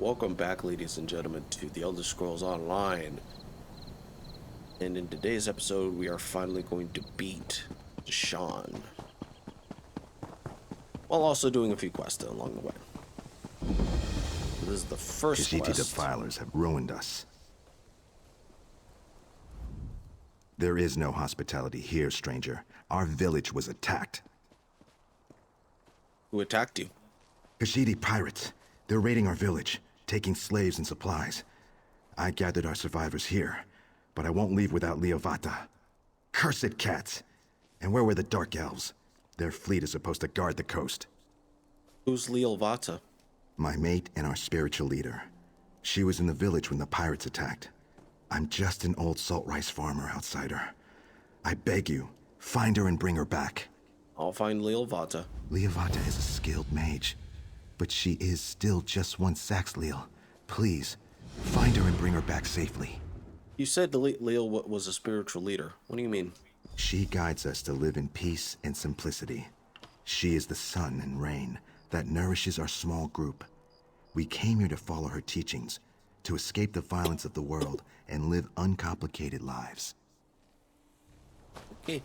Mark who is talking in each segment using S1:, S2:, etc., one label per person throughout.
S1: Welcome back, ladies and gentlemen, to The Elder Scrolls Online. And in today's episode, we are finally going to beat Sean, while also doing a few quests along the way. This is the first
S2: Khajiit
S1: quest.
S2: defilers have ruined us. There is no hospitality here, stranger. Our village was attacked.
S1: Who attacked you?
S2: Khajiit pirates. They're raiding our village, taking slaves and supplies. I gathered our survivors here, but I won't leave without Leovata. Cursed cats! And where were the Dark Elves? Their fleet is supposed to guard the coast.
S1: Who's Leovata?
S2: My mate and our spiritual leader. She was in the village when the pirates attacked. I'm just an old salt rice farmer outsider. I beg you, find her and bring her back.
S1: I'll find Leovata.
S2: Leovata is a skilled mage, but she is still just one Saxleel. Please, find her and bring her back safely.
S1: You said Leo was a spiritual leader. What do you mean?
S2: She guides us to live in peace and simplicity. She is the sun and rain that nourishes our small group. We came here to follow her teachings, to escape the violence of the world and live uncomplicated lives.
S1: Okay.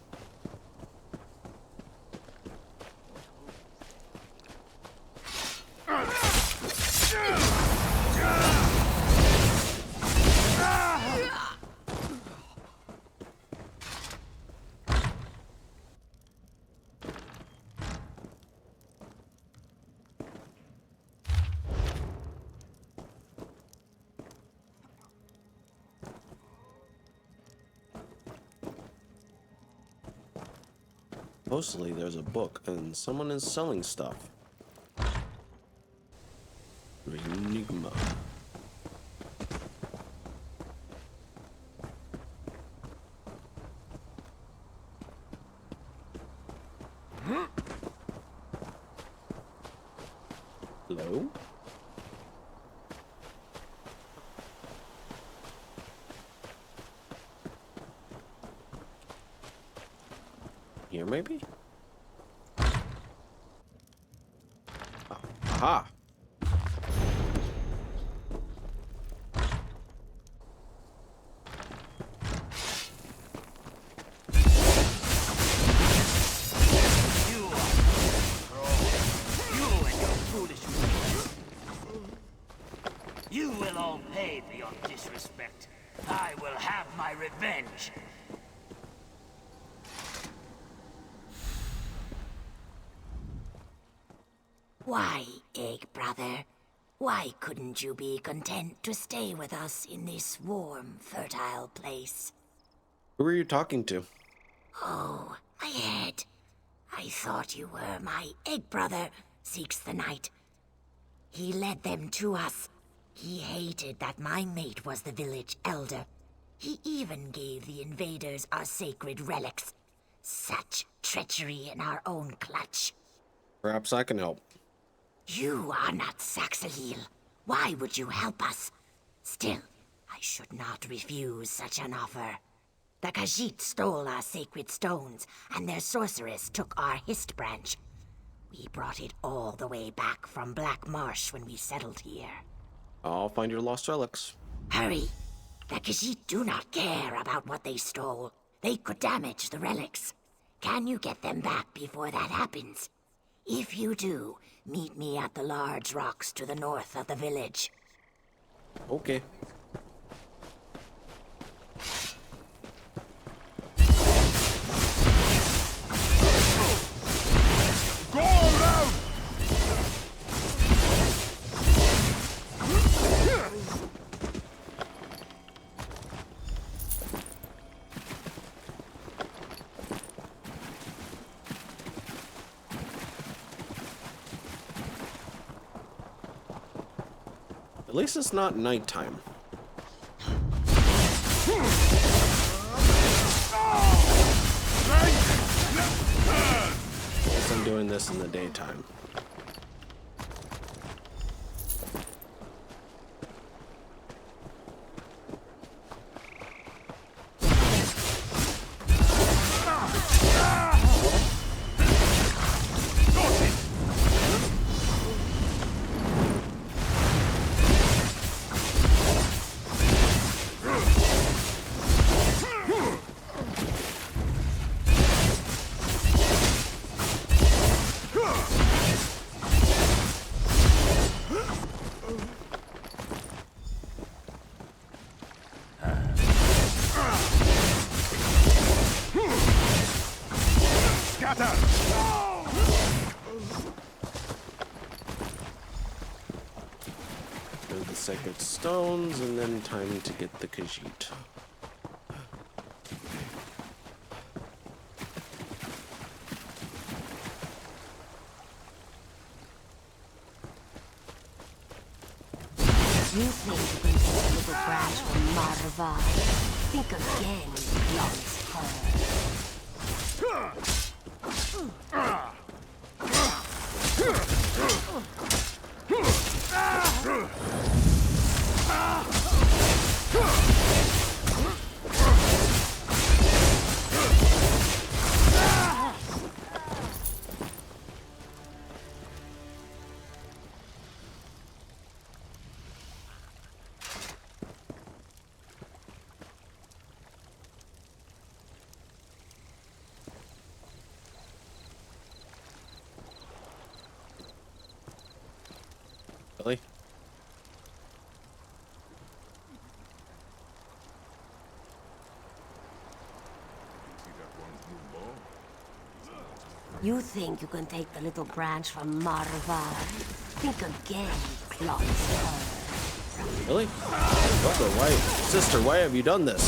S1: Mostly there's a book and someone is selling stuff. Enigma. Hello? Here, maybe? Aha!
S3: You will all pay for your disrespect. I will have my revenge.
S4: Why, Egg Brother? Why couldn't you be content to stay with us in this warm, fertile place?
S1: Who are you talking to?
S4: Oh, my head. I thought you were my Egg Brother, Seeks the Night. He led them to us. He hated that my mate was the village elder. He even gave the invaders our sacred relics. Such treachery in our own clutch.
S1: Perhaps I can help.
S4: You are not Saxleel. Why would you help us? Still, I should not refuse such an offer. The Khajiit stole our sacred stones, and their sorceress took our Hist branch. We brought it all the way back from Black Marsh when we settled here.
S1: I'll find your lost relics.
S4: Hurry! The Khajiit do not care about what they stole. They could damage the relics. Can you get them back before that happens? If you do, meet me at the large rocks to the north of the village.
S1: Okay.
S5: Go around!
S1: At least it's not nighttime. Guess I'm doing this in the daytime. the sacred stones, and then time to get the Khajiit.
S4: You think you can take a little branch from Marva? Think again, Lawrence
S1: Really?
S4: You think you can take the little branch from Marva? Think again, Lawrence.
S1: Really? Brother, why? Sister, why have you done this?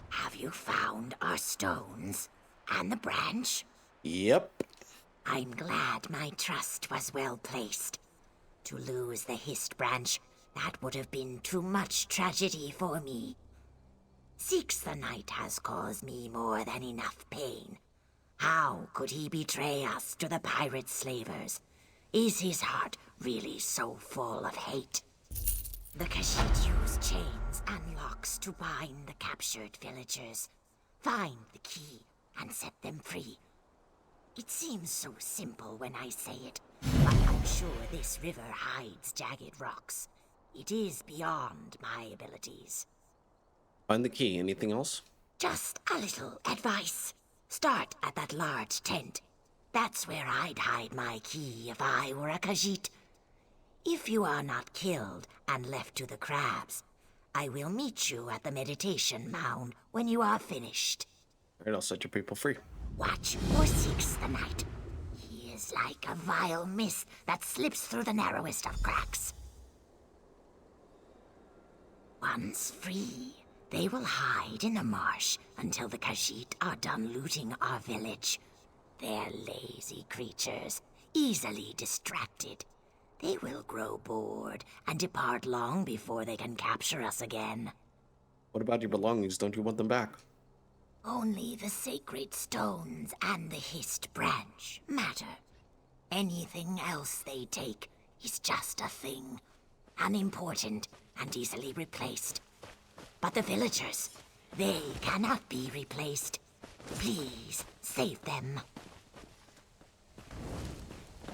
S4: Have you found our stones? And the branch?
S1: Yep.
S4: I'm glad my trust was well placed. To lose the Hist branch, that would have been too much tragedy for me. Six the Knight has caused me more than enough pain. How could he betray us to the pirate slavers? Is his heart really so full of hate? The Khajiit use chains and locks to bind the captured villagers. Find the key and set them free. It seems so simple when I say it, but I'm sure this river hides jagged rocks. It is beyond my abilities.
S1: Find the key. Anything else?
S4: Just a little advice. Start at that large tent. That's where I'd hide my key if I were a Khajiit. If you are not killed and left to the crabs, I will meet you at the meditation mound when you are finished.
S1: Alright, I'll set your people free.
S4: Watch for Six the Knight. He is like a vile mist that slips through the narrowest of cracks. Once free, they will hide in the marsh until the Khajiit are done looting our village. They're lazy creatures, easily distracted. They will grow bored and depart long before they can capture us again.
S1: What about your belongings? Don't you want them back?
S4: Only the sacred stones and the Hist branch matter. Anything else they take is just a thing, unimportant and easily replaced. But the villagers, they cannot be replaced. Please, save them.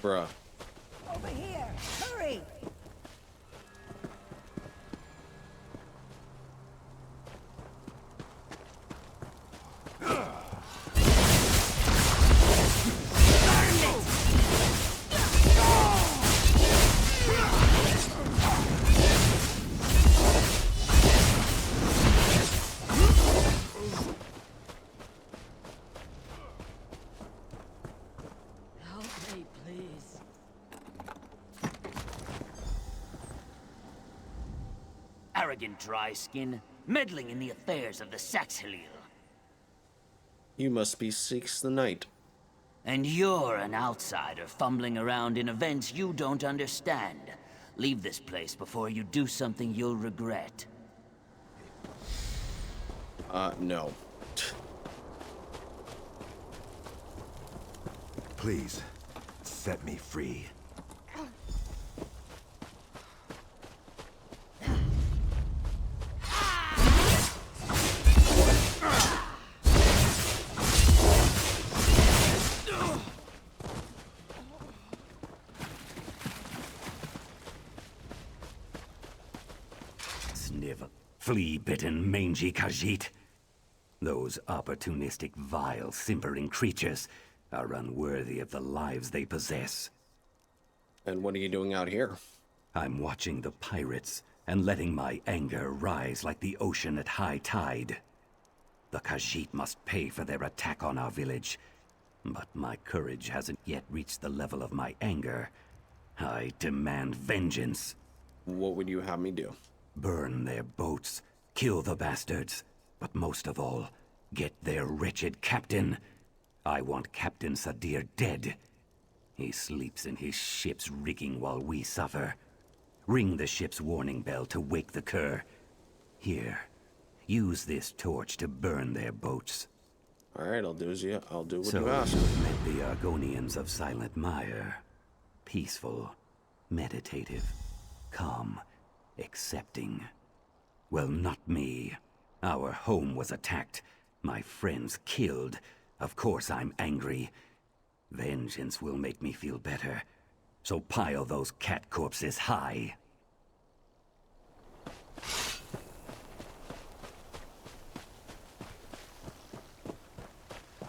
S1: Bruh.
S6: Over here! Hurry!
S3: Help me, please. Arrogant dry skin, meddling in the affairs of the Saxhalil.
S1: You must be Six the Knight.
S3: And you're an outsider fumbling around in events you don't understand. Leave this place before you do something you'll regret.
S1: No.
S2: Please, set me free.
S7: flea-bitten, mangy Khajiit. Those opportunistic, vile, simpering creatures are unworthy of the lives they possess.
S1: And what are you doing out here?
S7: I'm watching the pirates and letting my anger rise like the ocean at high tide. The Khajiit must pay for their attack on our village, but my courage hasn't yet reached the level of my anger. I demand vengeance.
S1: What would you have me do?
S7: Burn their boats, kill the bastards, but most of all, get their wretched captain. I want Captain Sadir dead. He sleeps in his ship's rigging while we suffer. Ring the ship's warning bell to wake the cur. Here, use this torch to burn their boats.
S1: Alright, I'll do what you
S7: So
S1: ask.
S7: you've met the Argonians of Silent Mire. Peaceful, meditative, calm, accepting. Well, not me. Our home was attacked. My friends killed. Of course I'm angry. Vengeance will make me feel better. So pile those cat corpses high.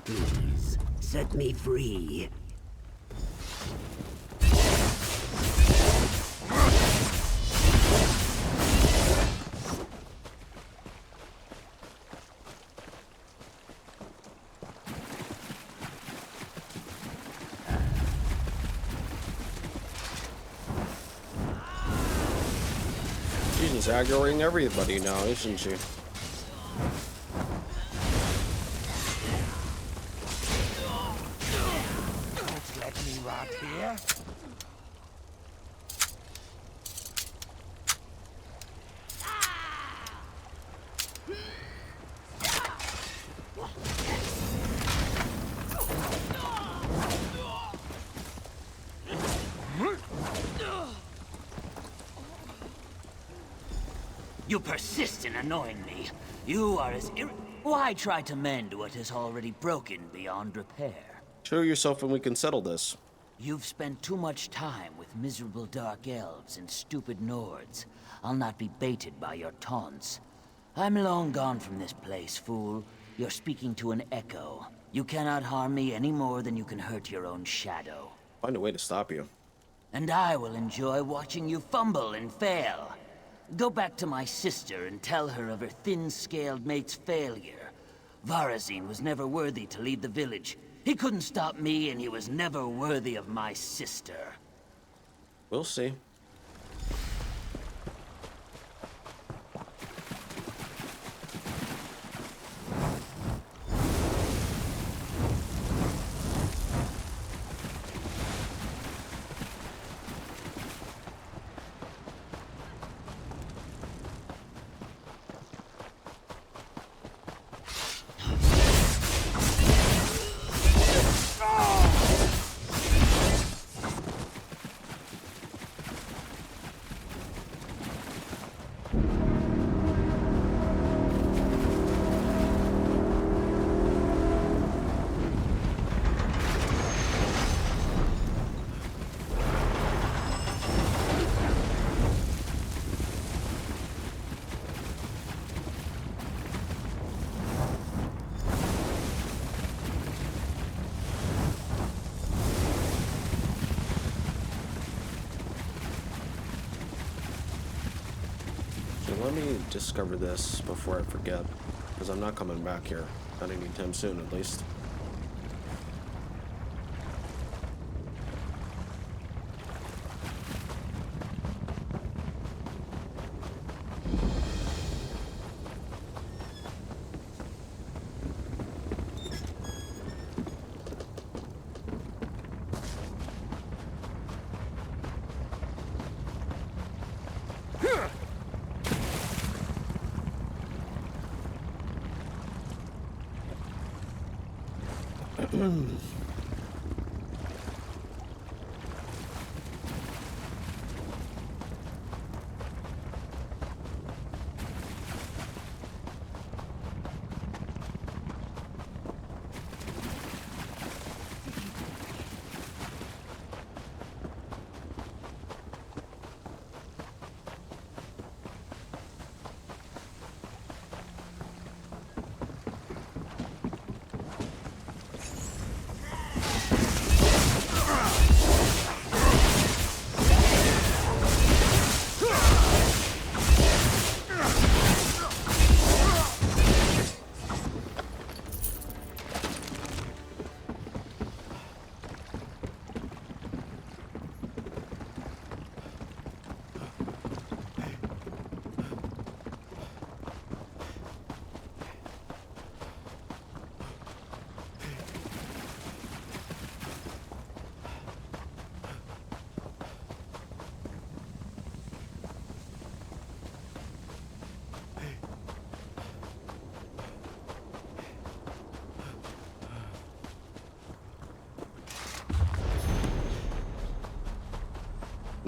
S3: Please, set me free.
S1: She's just aggroing everybody now, isn't she?
S5: Don't let me rot here.
S3: You persist in annoying me. You are as Why try to mend what is already broken beyond repair?
S1: Show yourself and we can settle this.
S3: You've spent too much time with miserable dark elves and stupid Nords. I'll not be baited by your taunts. I'm long gone from this place, fool. You're speaking to an echo. You cannot harm me any more than you can hurt your own shadow.
S1: Find a way to stop you.
S3: And I will enjoy watching you fumble and fail. Go back to my sister and tell her of her thin-scaled mate's failure. Varazine was never worthy to lead the village. He couldn't stop me, and he was never worthy of my sister.
S1: We'll see. Let me discover this before I forget, because I'm not coming back here. Not anytime soon, at least.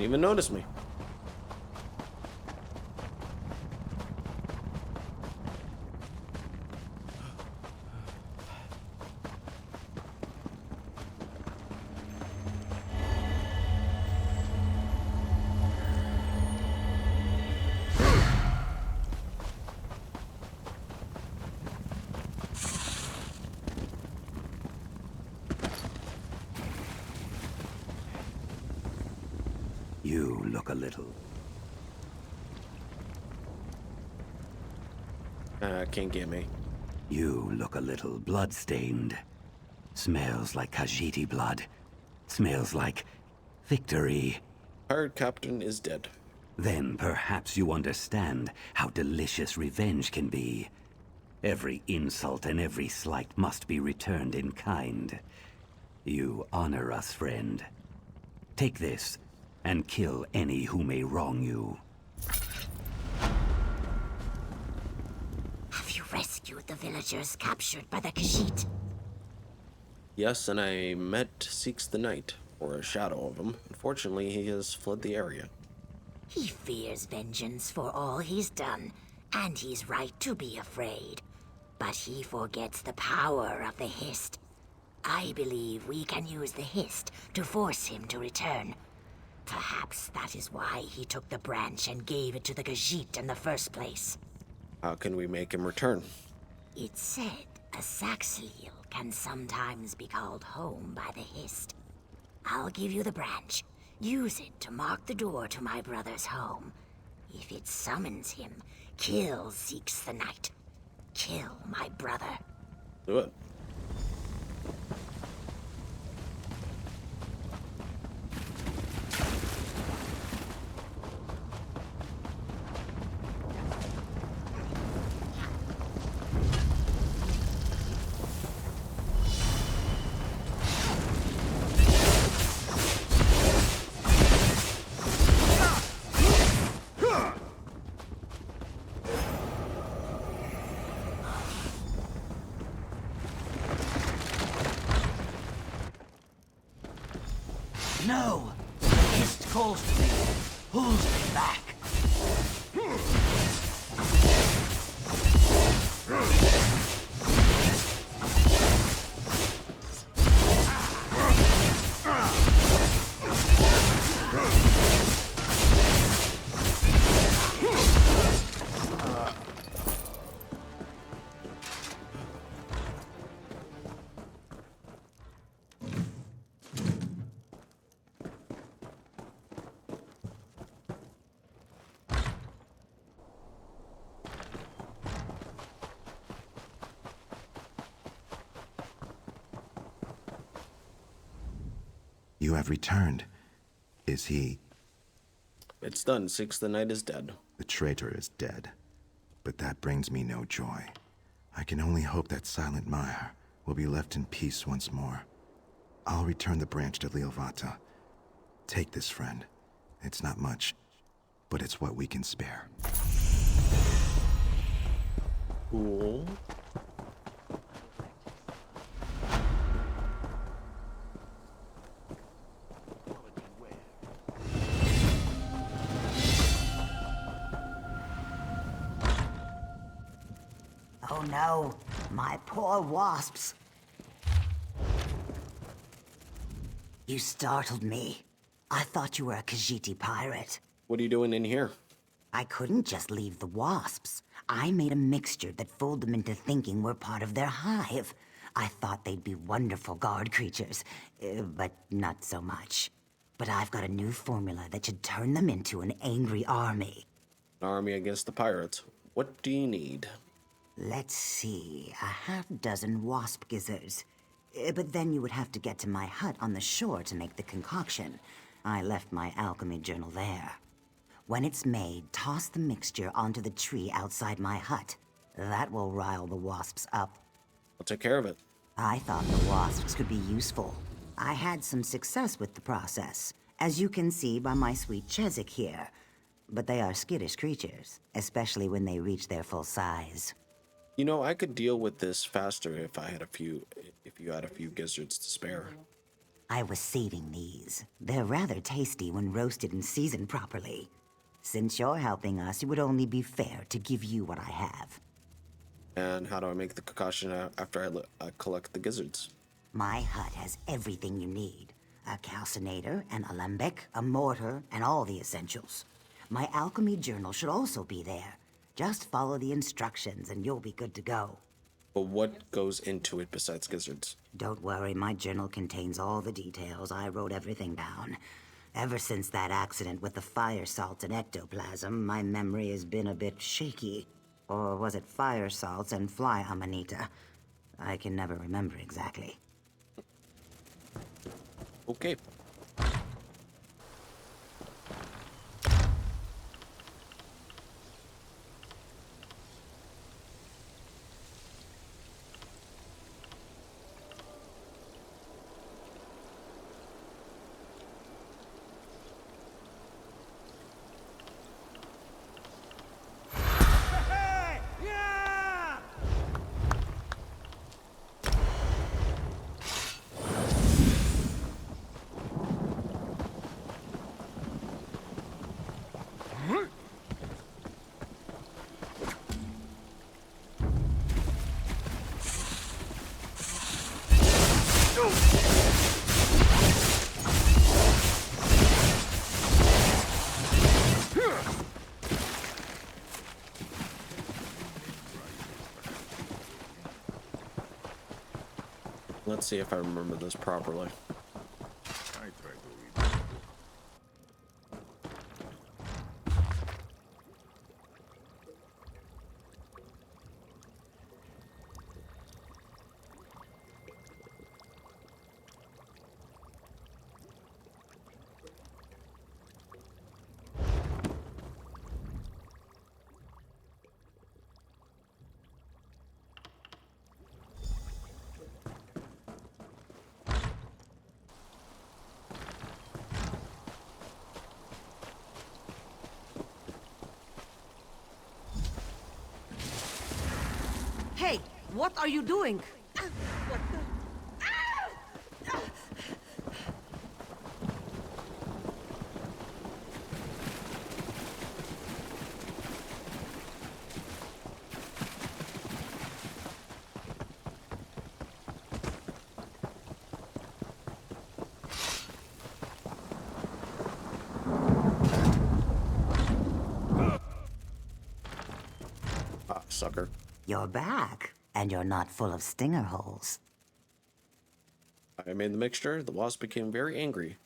S1: Didn't even notice me.
S7: You look a little...
S1: Can't get me.
S7: You look a little blood-stained. Smells like Khajiit blood. Smells like victory.
S1: Pirate captain is dead.
S7: Then perhaps you understand how delicious revenge can be. Every insult and every slight must be returned in kind. You honor us, friend. Take this, and kill any who may wrong you.
S4: Have you rescued the villagers captured by the Khajiit?
S1: Yes, and I met Seeks the Knight, or a shadow of him. Unfortunately, he has fled the area.
S4: He fears vengeance for all he's done, and he's right to be afraid. But he forgets the power of the Hist. I believe we can use the Hist to force him to return. Perhaps that is why he took the branch and gave it to the Khajiit in the first place.
S1: How can we make him return?
S4: It's said a Saxhleel can sometimes be called home by the Hist. I'll give you the branch. Use it to mark the door to my brother's home. If it summons him, kill Seeks the Knight. Kill my brother.
S1: Do it.
S3: No! The Hist calls to me, pulls me back.
S2: You have returned. Is he...
S1: It's done. Seeks the Knight is dead.
S2: The traitor is dead. But that brings me no joy. I can only hope that Silent Meyer will be left in peace once more. I'll return the branch to Liovata. Take this, friend. It's not much, but it's what we can spare.
S1: Cool.
S6: Oh no, my poor wasps. You startled me. I thought you were a Khajiit pirate.
S1: What are you doing in here?
S6: I couldn't just leave the wasps. I made a mixture that fooled them into thinking we're part of their hive. I thought they'd be wonderful guard creatures, but not so much. But I've got a new formula that should turn them into an angry army.
S1: An army against the pirates. What do you need?
S6: Let's see, a half-dozen wasp gizzards. But then you would have to get to my hut on the shore to make the concoction. I left my alchemy journal there. When it's made, toss the mixture onto the tree outside my hut. That will rile the wasps up.
S1: I'll take care of it.
S6: I thought the wasps could be useful. I had some success with the process, as you can see by my sweet Chezik here. But they are skittish creatures, especially when they reach their full size.
S1: You know, I could deal with this faster if you had a few gizzards to spare.
S6: I was saving these. They're rather tasty when roasted and seasoned properly. Since you're helping us, it would only be fair to give you what I have.
S1: And how do I make the concoction after I collect the gizzards?
S6: My hut has everything you need. A calcinator, an alembic, a mortar, and all the essentials. My alchemy journal should also be there. Just follow the instructions and you'll be good to go.
S1: But what goes into it besides gizzards?
S6: Don't worry, my journal contains all the details. I wrote everything down. Ever since that accident with the fire salts and ectoplasm, my memory has been a bit shaky. Or was it fire salts and fly amanita? I can never remember exactly.
S1: Okay. Let's see if I remember this properly.
S8: Hey, what are you doing?
S1: Ah, sucker.
S6: You're back, and you're not full of stinger holes.
S1: I made the mixture. The wasp became very angry.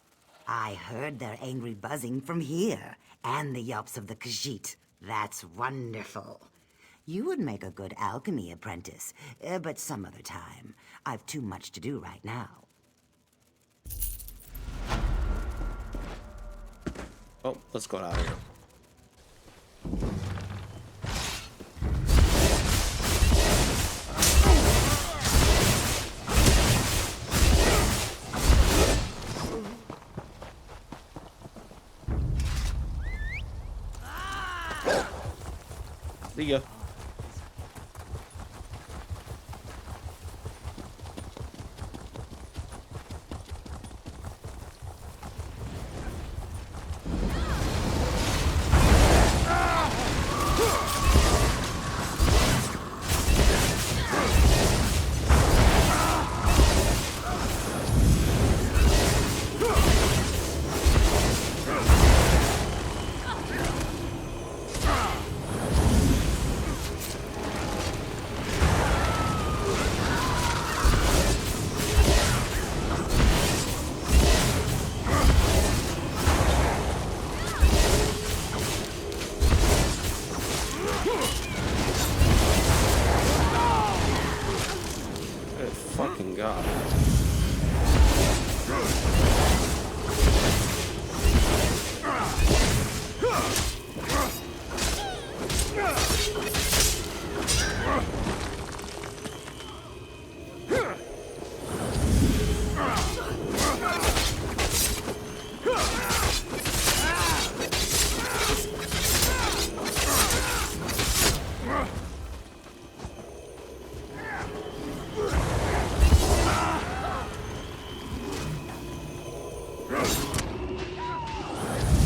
S6: I heard their angry buzzing from here, and the yelps of the Khajiit. That's wonderful. You would make a good alchemy apprentice, but some other time. I've too much to do right now.
S1: Oh, let's go out of here. See ya.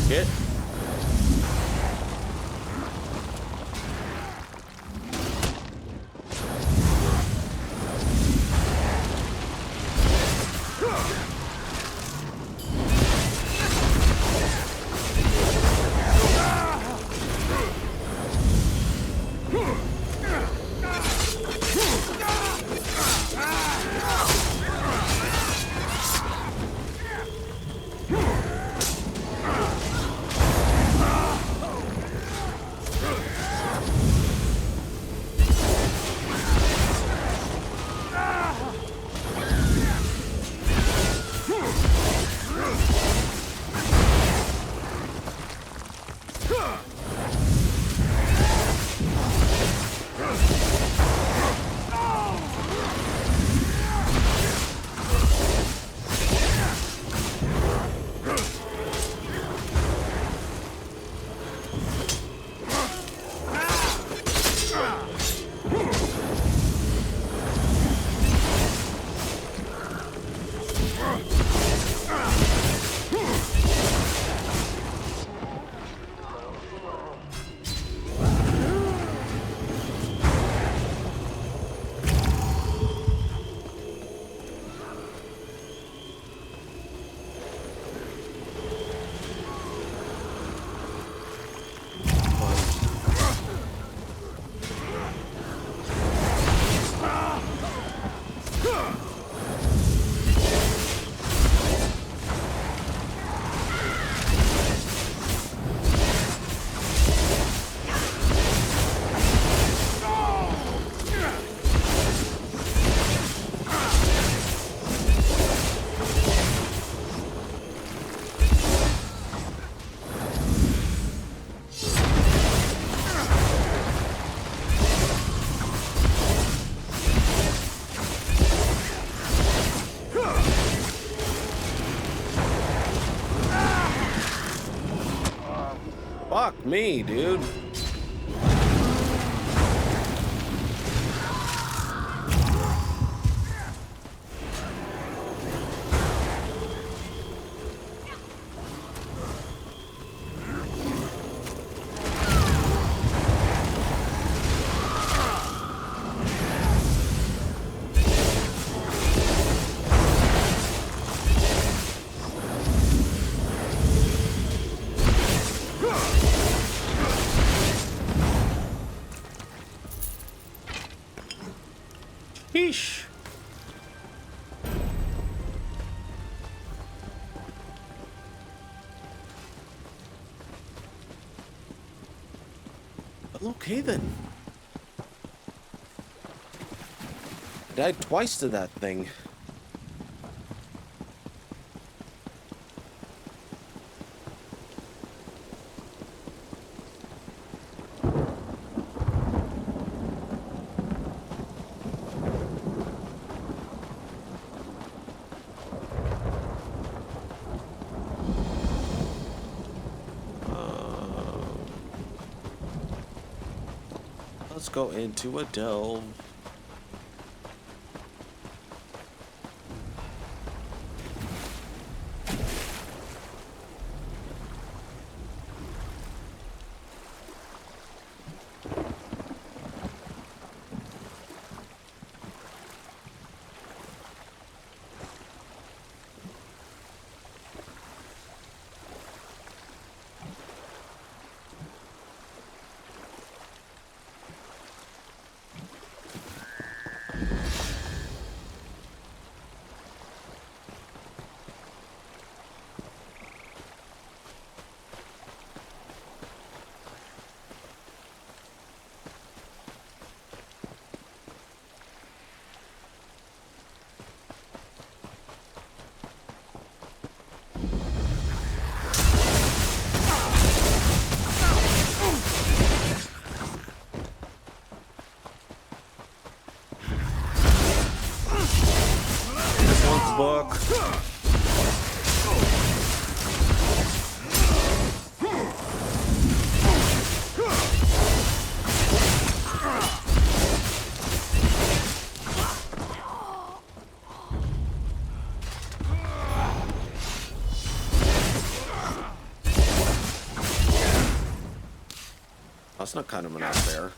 S1: Hit. Fuck me, dude. Yeesh. Well, okay then. I died twice to that thing. Let's go into a delve. That's not kind of not fair.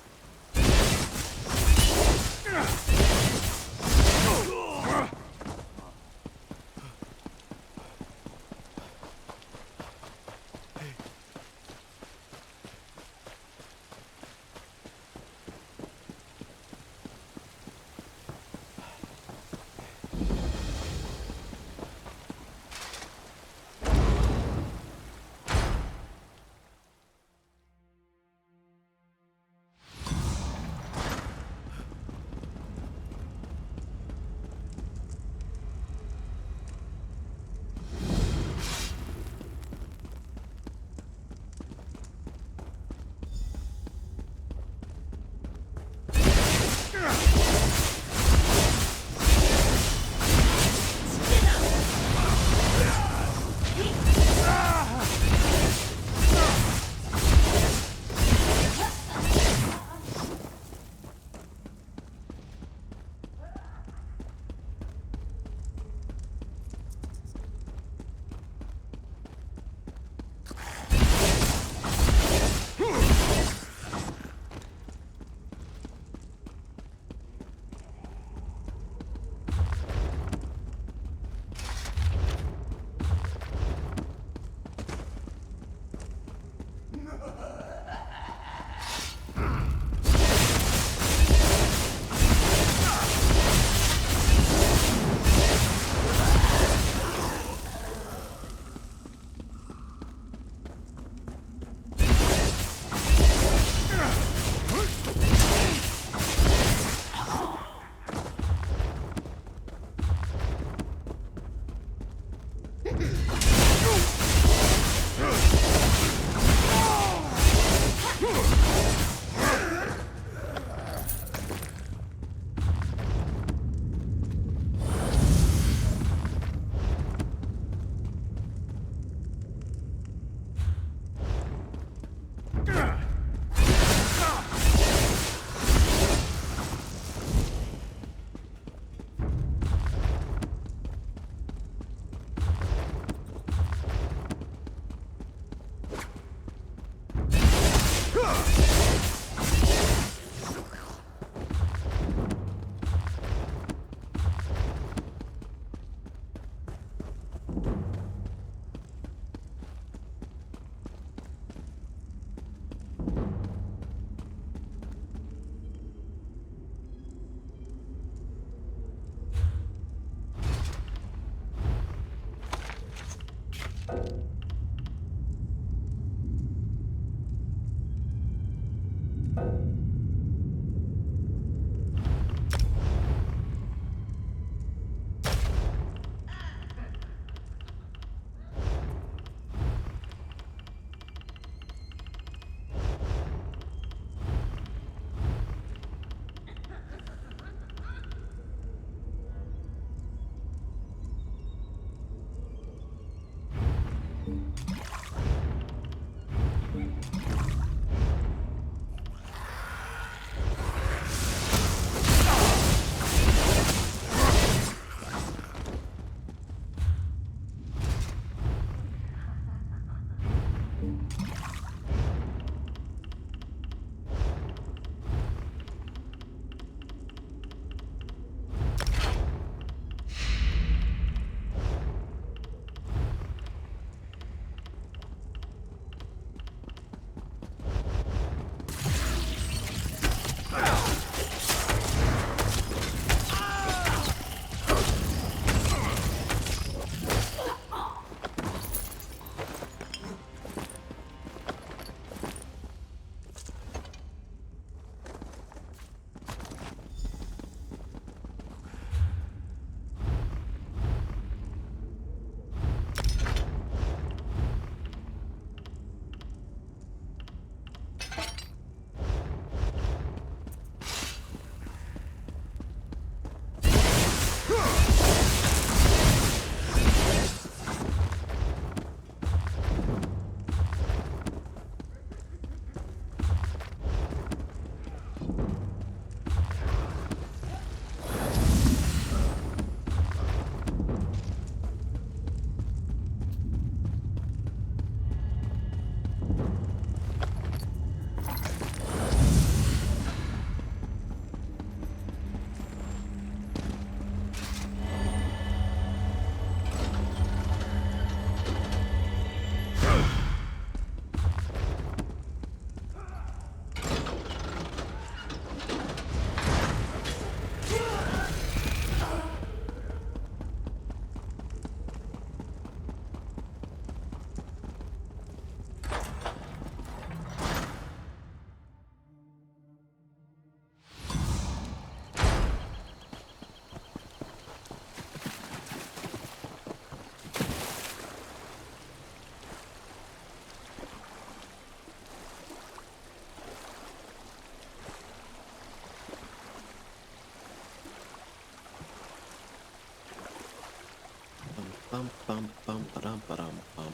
S1: Bum bum bum ba-dum ba-dum bum.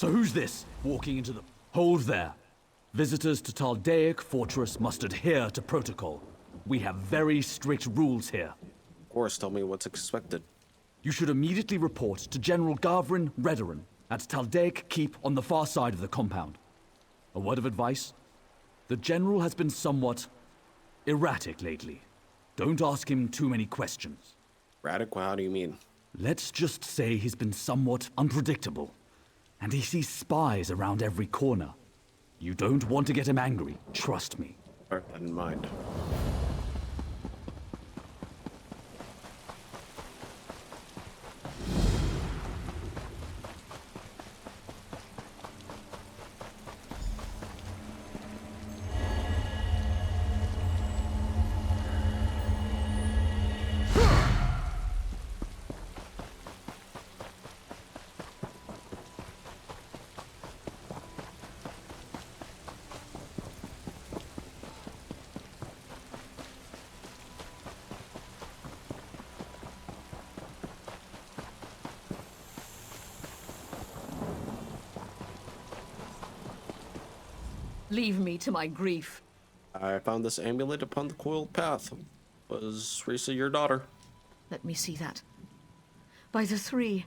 S9: So who's this, walking into the... Hold there. Visitors to Taldaic Fortress must adhere to protocol. We have very strict rules here.
S1: Of course, tell me what's expected.
S9: You should immediately report to General Gavrin Redoran at Taldaic Keep on the far side of the compound. A word of advice? The General has been somewhat erratic lately. Don't ask him too many questions.
S1: Erratic? How do you mean?
S9: Let's just say he's been somewhat unpredictable. And he sees spies around every corner. You don't want to get him angry, trust me.
S1: Bear that in mind.
S8: Leave me to my grief.
S1: I found this amulet upon the coiled path. Was Risa your daughter?
S8: Let me see that. By the three.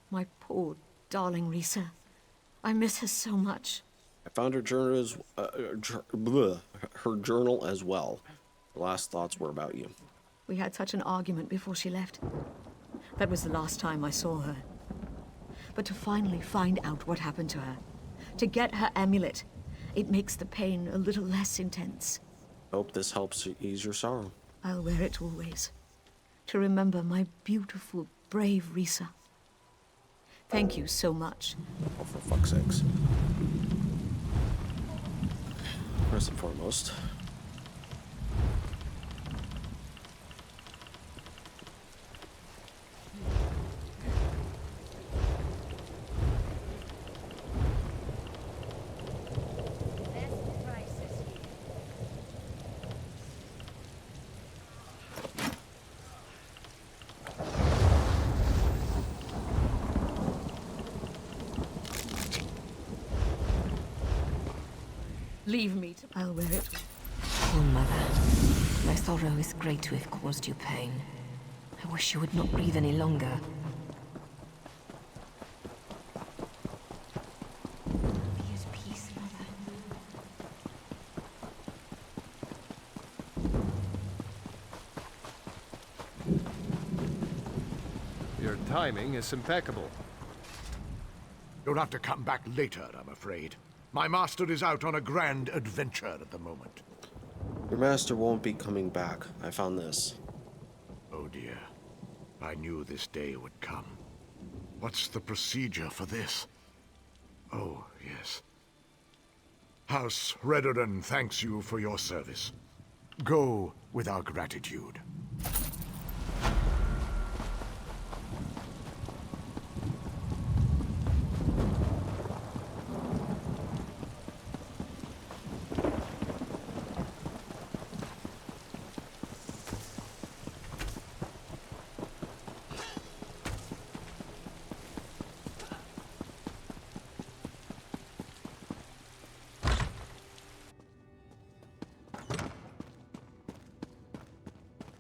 S8: My poor, darling Risa. I miss her so much.
S1: I found her journal her journal as well. Her last thoughts were about you.
S8: We had such an argument before she left. That was the last time I saw her. But to finally find out what happened to her, to get her amulet, it makes the pain a little less intense.
S1: Hope this helps you ease your sorrow.
S8: I'll wear it always, to remember my beautiful, brave Risa. Thank you so much.
S1: Oh, for fuck's sakes. First and foremost,
S8: Leave me to... I'll wear it.
S10: Poor mother. My sorrow is great to have caused you pain. I wish you would not breathe any longer. Be at peace, mother.
S11: Your timing is impeccable.
S5: You'll have to come back later, I'm afraid. My master is out on a grand adventure at the moment.
S1: your master won't be coming back. I found this.
S5: Oh dear. I knew this day would come. What's the procedure for this? Oh, yes. House Redoran thanks you for your service. Go with our gratitude.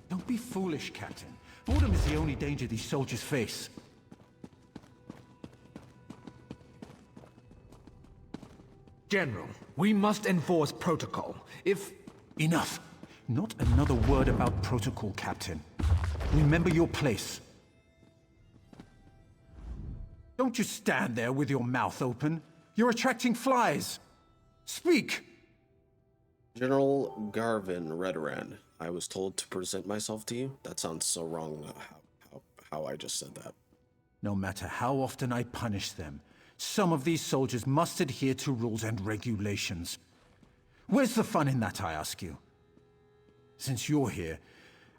S12: Don't be foolish, Captain. Boredom is the only danger these soldiers face. General, we must enforce protocol. Enough. Not another word about protocol, Captain. Remember your place. Don't just stand there with your mouth open. You're attracting flies. Speak!
S1: General Garvin Redoran, I was told to present myself to you. That sounds so wrong, how I just said that.
S12: No matter how often I punish them, some of these soldiers must adhere to rules and regulations. Where's the fun in that, I ask you? Since you're here,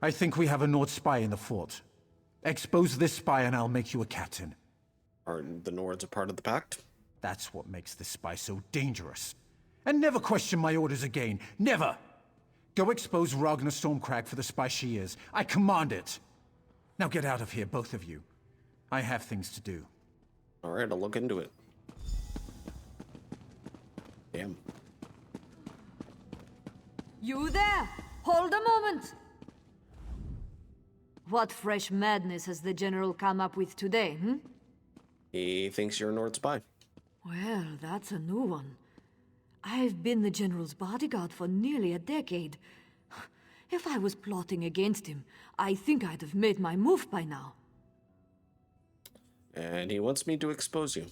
S12: I think we have a Nord spy in the fort. Expose this spy and I'll make you a captain.
S1: Aren't the Nords a part of the pact?
S12: That's what makes this spy so dangerous. And never question my orders again. Never! Go expose Ragnar Stormcrag for the spy she is. I command it. Now get out of here, both of you. I have things to do.
S1: Alright, I'll look into it. Damn.
S13: You there! Hold a moment! What fresh madness has the General come up with today, hmm?
S1: He thinks you're a Nord spy.
S13: Well, that's a new one. I've been the General's bodyguard for nearly a decade. If I was plotting against him, I think I'd have made my move by now.
S1: And he wants me to expose you.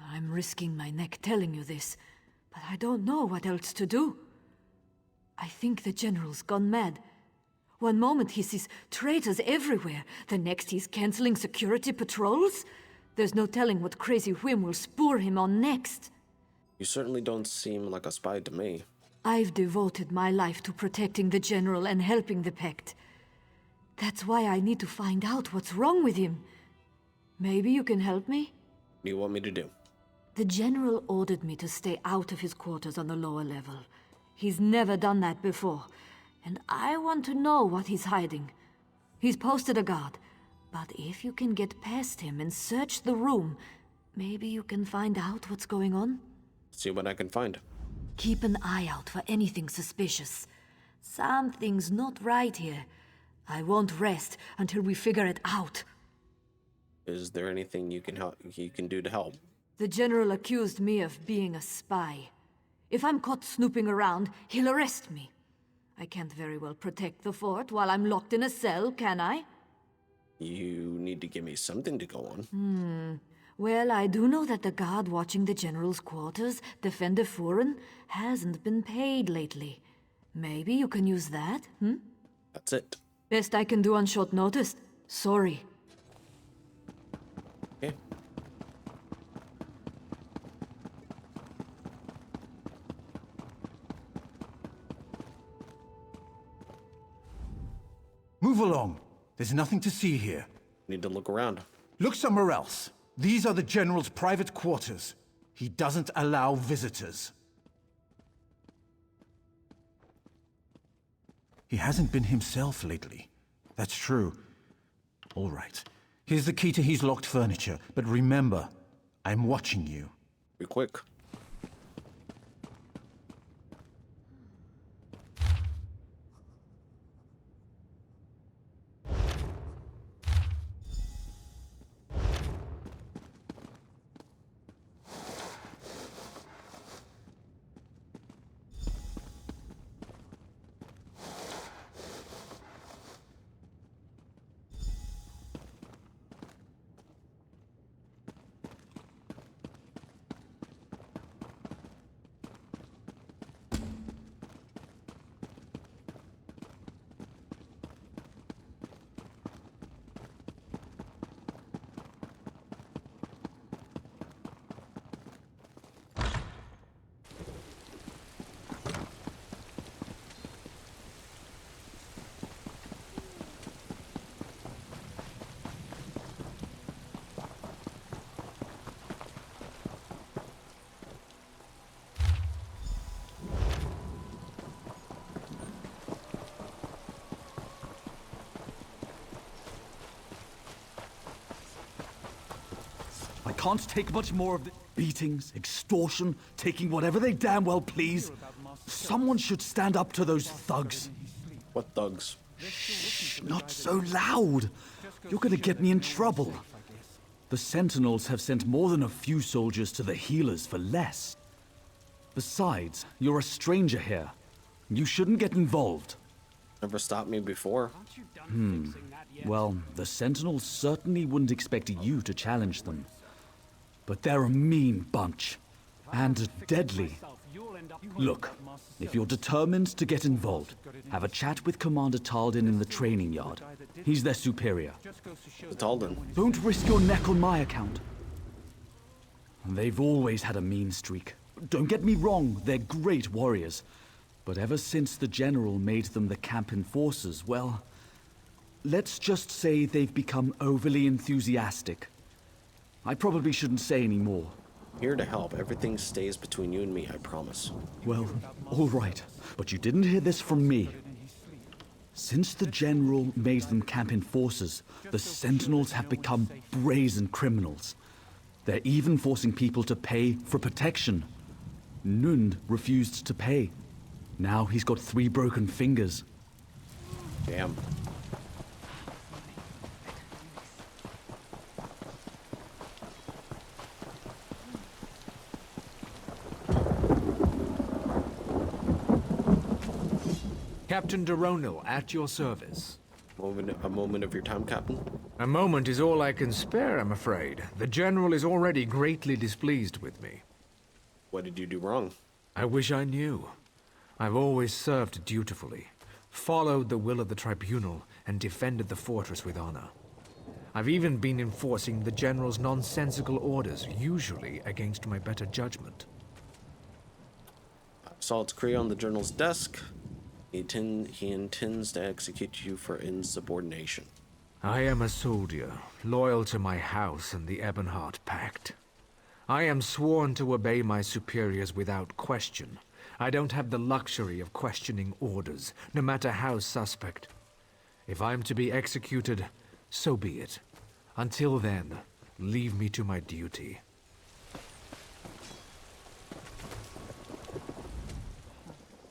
S13: I'm risking my neck telling you this, but I don't know what else to do. I think the General's gone mad. One moment he sees traitors everywhere, the next he's canceling security patrols. There's no telling what crazy whim will spur him on next.
S1: You certainly don't seem like a spy to me.
S13: I've devoted my life to protecting the General and helping the Pact. That's why I need to find out what's wrong with him. Maybe you can help me?
S1: What do you want me to do?
S13: The General ordered me to stay out of his quarters on the lower level. He's never done that before, and I want to know what he's hiding. He's posted a guard, but if you can get past him and search the room, maybe you can find out what's going on?
S1: See what I can find.
S13: Keep an eye out for anything suspicious. Something's not right here. I won't rest until we figure it out.
S1: Is there anything you can do to help?
S13: The General accused me of being a spy. If I'm caught snooping around, he'll arrest me. I can't very well protect the fort while I'm locked in a cell, can I?
S1: You need to give me something to go on.
S13: Well, I do know that the guard watching the General's quarters, Defender Furen, hasn't been paid lately. Maybe you can use that,
S1: That's it.
S13: Best I can do on short notice. Sorry.
S1: Okay.
S12: Move along. There's nothing to see here.
S1: Need to look around.
S12: Look somewhere else. These are the General's private quarters. He doesn't allow visitors. He hasn't been himself lately. That's true. All right. Here's the key to his locked furniture, but remember, I'm watching you.
S1: Be quick.
S9: I can't take much more of the beatings, extortion, taking whatever they damn well please. Someone should stand up to those thugs.
S1: What thugs?
S9: Shh, not so loud. You're gonna get me in trouble. The Sentinels have sent more than a few soldiers to the healers for less. Besides, you're a stranger here. You shouldn't get involved.
S1: Never stopped me before.
S9: Well, the Sentinels certainly wouldn't expect you to challenge them. But they're a mean bunch. And deadly. Look, if you're determined to get involved, have a chat with Commander Talden in the training yard. He's their superior.
S1: The Talden.
S9: Don't risk your neck on my account. They've always had a mean streak. Don't get me wrong, they're great warriors. But ever since the General made them the camp enforcers, well, let's just say they've become overly enthusiastic. I probably shouldn't say any more.
S1: Here to help. Everything stays between you and me, I promise.
S9: Well, all right. But you didn't hear this from me. Since the General made them camp enforcers, the Sentinels have become brazen criminals. They're even forcing people to pay for protection. Nund refused to pay. Now he's got 3 broken fingers.
S1: Damn.
S14: Captain Deronil, at your service.
S1: A moment of your time, Captain?
S14: A moment is all I can spare, I'm afraid. The General is already greatly displeased with me.
S1: What did you do wrong?
S14: I wish I knew. I've always served dutifully, followed the will of the Tribunal, and defended the fortress with honor. I've even been enforcing the General's nonsensical orders, usually against my better judgment.
S1: I saw its decree on the Journal's desk. He intends to execute you for insubordination.
S14: I am a soldier, loyal to my house and the Ebonheart Pact. I am sworn to obey my superiors without question. I don't have the luxury of questioning orders, no matter how suspect. If I'm to be executed, so be it. Until then, leave me to my duty.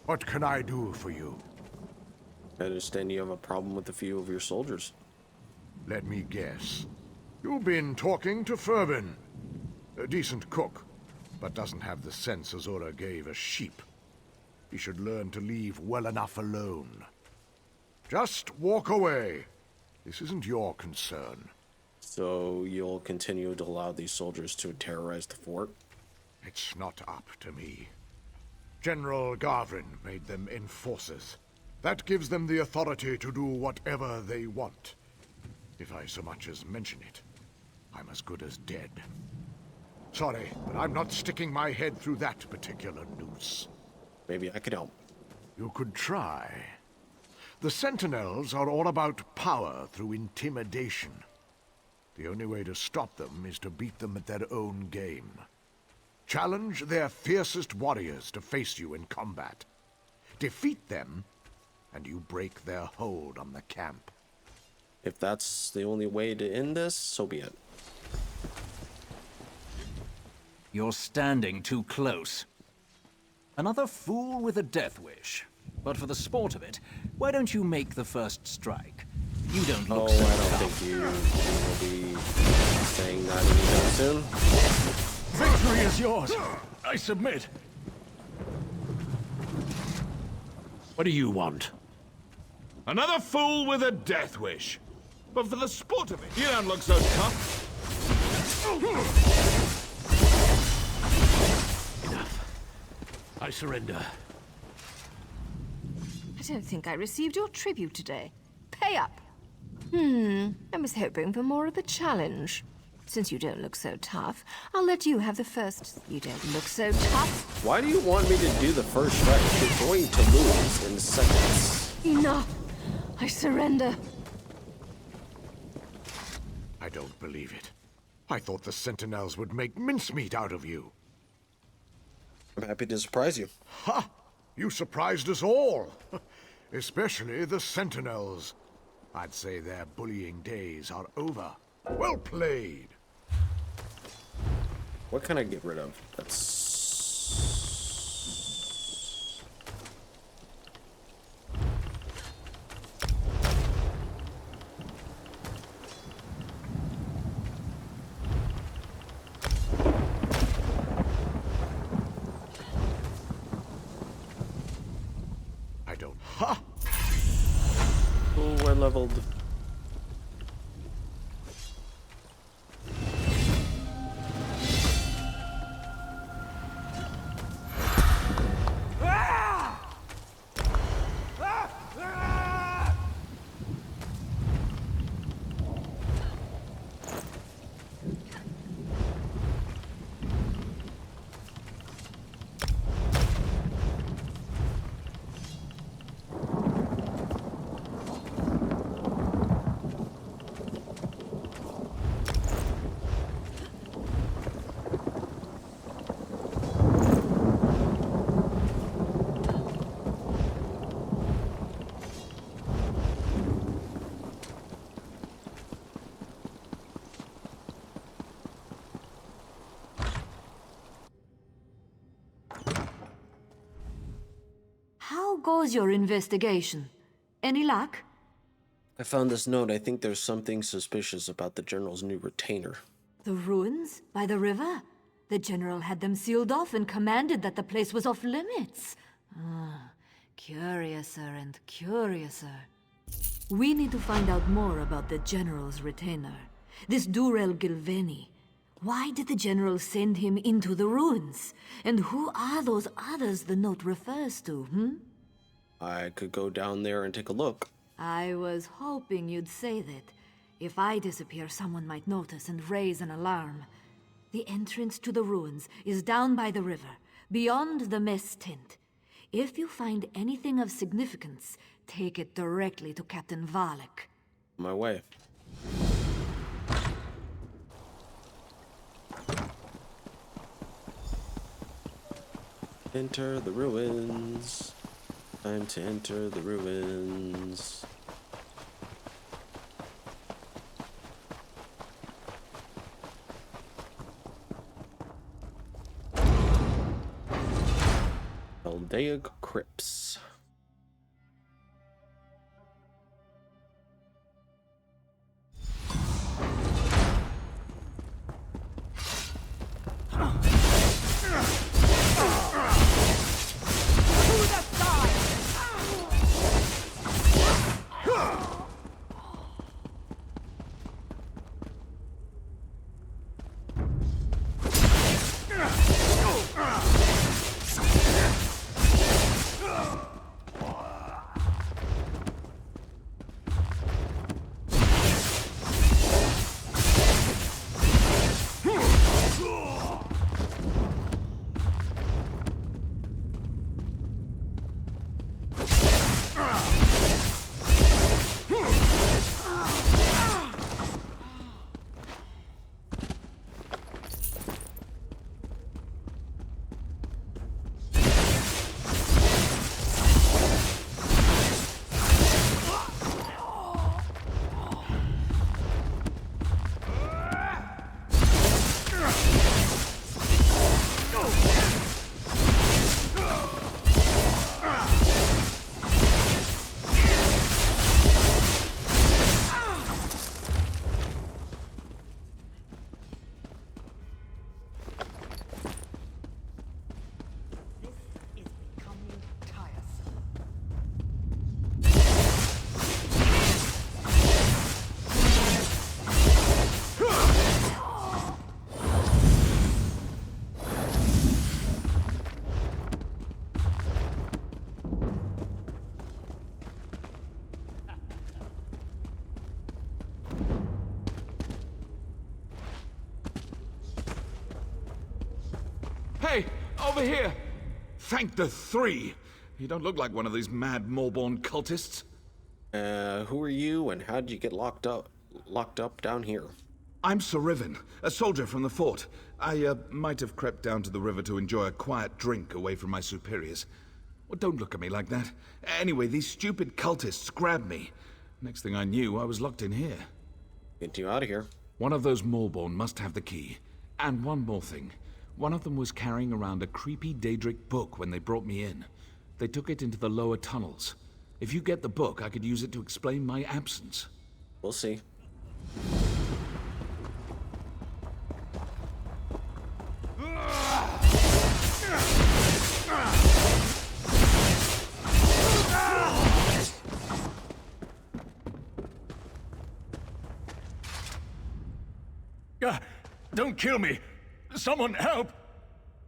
S5: What can I do for you?
S1: I understand you have a problem with a few of your soldiers.
S5: Let me guess. You've been talking to Fervin. A decent cook, but doesn't have the sense Azora gave a sheep. He should learn to leave well enough alone. Just walk away. This isn't your concern.
S1: So you'll continue to allow these soldiers to terrorize the fort?
S5: It's not up to me. General Garvin made them enforcers. That gives them the authority to do whatever they want. If I so much as mention it, I'm as good as dead. Sorry, but I'm not sticking my head through that particular noose.
S1: Maybe I could help.
S5: You could try. The Sentinels are all about power through intimidation. The only way to stop them is to beat them at their own game. Challenge their fiercest warriors to face you in combat. Defeat them, and you break their hold on the camp.
S1: If that's the only way to end this, so be it.
S15: You're standing too close. Another fool with a death wish. But for the sport of it, why don't you make the first strike? You don't look so
S1: I don't
S15: tough.
S1: think you will be saying that anytime soon.
S15: Victory is yours. I submit.
S16: What do you want? Another fool with a death wish. But for the sport of it, you don't look so tough.
S15: Enough. I surrender.
S10: I don't think I received your tribute today. Pay up. I was hoping for more of a challenge. Since you don't look so tough, I'll let you have the first. You don't look so tough.
S1: Why do you want me to do the first strike? You're going to lose in seconds.
S10: Enough. I surrender.
S5: I don't believe it. I thought the Sentinels would make mincemeat out of you.
S1: I'm happy to surprise you.
S5: Ha! You surprised us all. Especially the Sentinels. I'd say their bullying days are over. Well played.
S1: What can I get rid of? That's...
S16: Ha!
S1: Oh, I leveled.
S13: How goes your investigation? Any luck?
S1: I found this note. I think there's something suspicious about the General's new retainer.
S13: The ruins? By the river? The General had them sealed off and commanded that the place was off limits. Curiouser and curiouser. We need to find out more about the General's retainer. This Durel Gilveni. Why did the General send him into the ruins? And who are those others the note refers to,
S1: I could go down there and take a look.
S13: I was hoping you'd say that. If I disappear, someone might notice and raise an alarm. The entrance to the ruins is down by the river, beyond the mess tent. If you find anything of significance, take it directly to Captain Valek.
S1: My way. Enter the ruins. Time to enter the ruins. Aldaic Crypts.
S16: Hey, over here! Thank the three! You don't look like one of these mad Morborn cultists.
S1: Who are you and how did you get locked up down here?
S16: I'm Sir Riven, a soldier from the fort. I, might have crept down to the river to enjoy a quiet drink away from my superiors. Well, don't look at me like that. Anyway, these stupid cultists grabbed me. Next thing I knew, I was locked in here.
S1: Get you out of here.
S16: One of those Morborn must have the key. And one more thing. One of them was carrying around a creepy Daedric book when they brought me in. They took it into the lower tunnels. If you get the book, I could use it to explain my absence.
S1: We'll see.
S5: don't kill me! Someone help!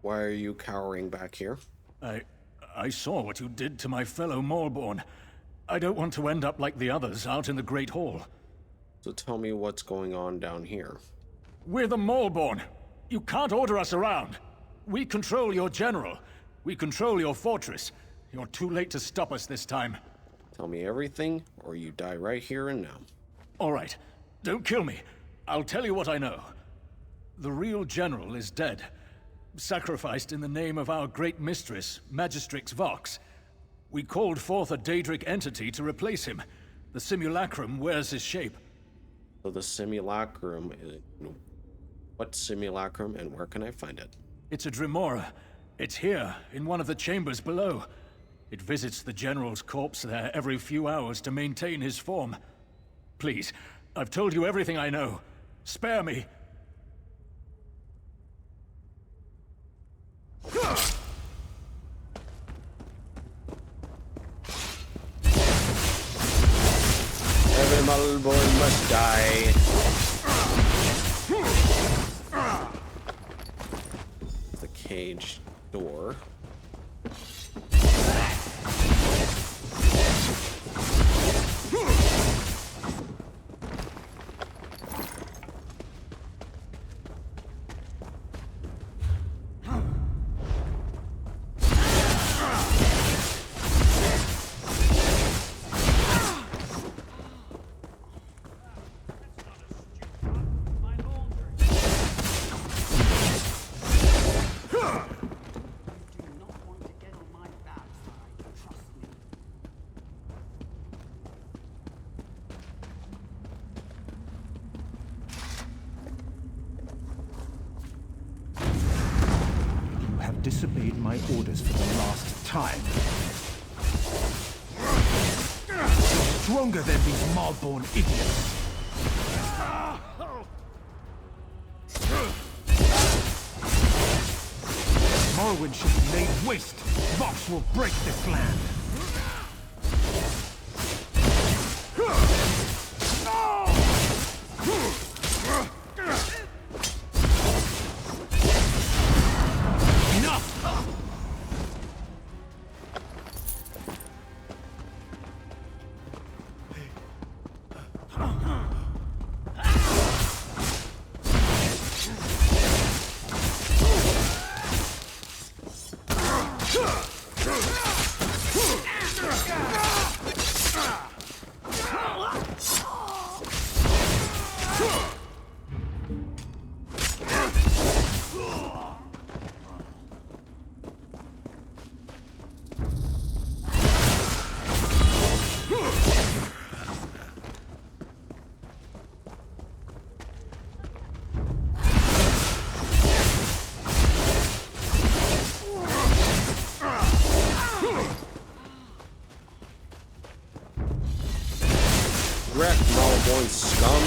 S1: Why are you cowering back here?
S5: I saw what you did to my fellow Maulborn. I don't want to end up like the others out in the Great Hall.
S1: So tell me what's going on down here.
S5: We're the Maulborn. You can't order us around. We control your general. We control your fortress. You're too late to stop us this time.
S1: Tell me everything, or you die right here and now.
S5: All right. Don't kill me. I'll tell you what I know. The real general is dead. Sacrificed in the name of our great mistress, Magistrix Vox. We called forth a Daedric entity to replace him. The simulacrum wears his shape.
S1: So the simulacrum is... What simulacrum and where can I find it?
S5: It's a Dremora. It's here, in one of the chambers below. It visits the general's corpse there every few hours to maintain his form. Please, I've told you everything I know. Spare me.
S1: Every Maulborn must die. The cage door.
S12: Disobeyed my orders for the last time. Stronger than these Maulborn idiots. Morrowind should be laid waste. Vox will break this land. Wreck, Maulborn scum.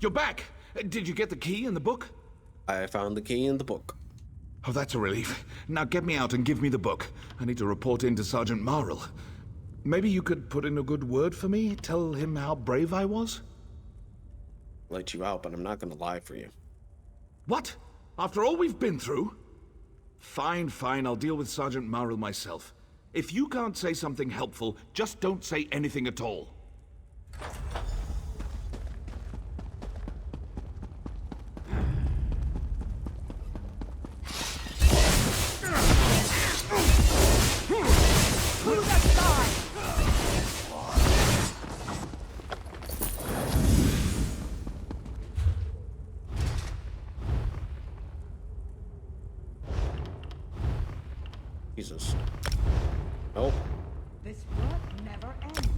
S16: You're back! Did you get the key in the book?
S1: I found the key in the book.
S16: Oh, that's a relief. Now get me out and give me the book. I need to report in to Sergeant Marl. Maybe you could put in a good word for me? Tell him how brave I was?
S1: Let you out, but I'm not gonna lie for you.
S16: What? After all we've been through? Fine, fine, I'll deal with Sergeant Marl myself. If you can't say something helpful, just don't say anything at all.
S1: Jesus. Nope.
S17: This work never ends.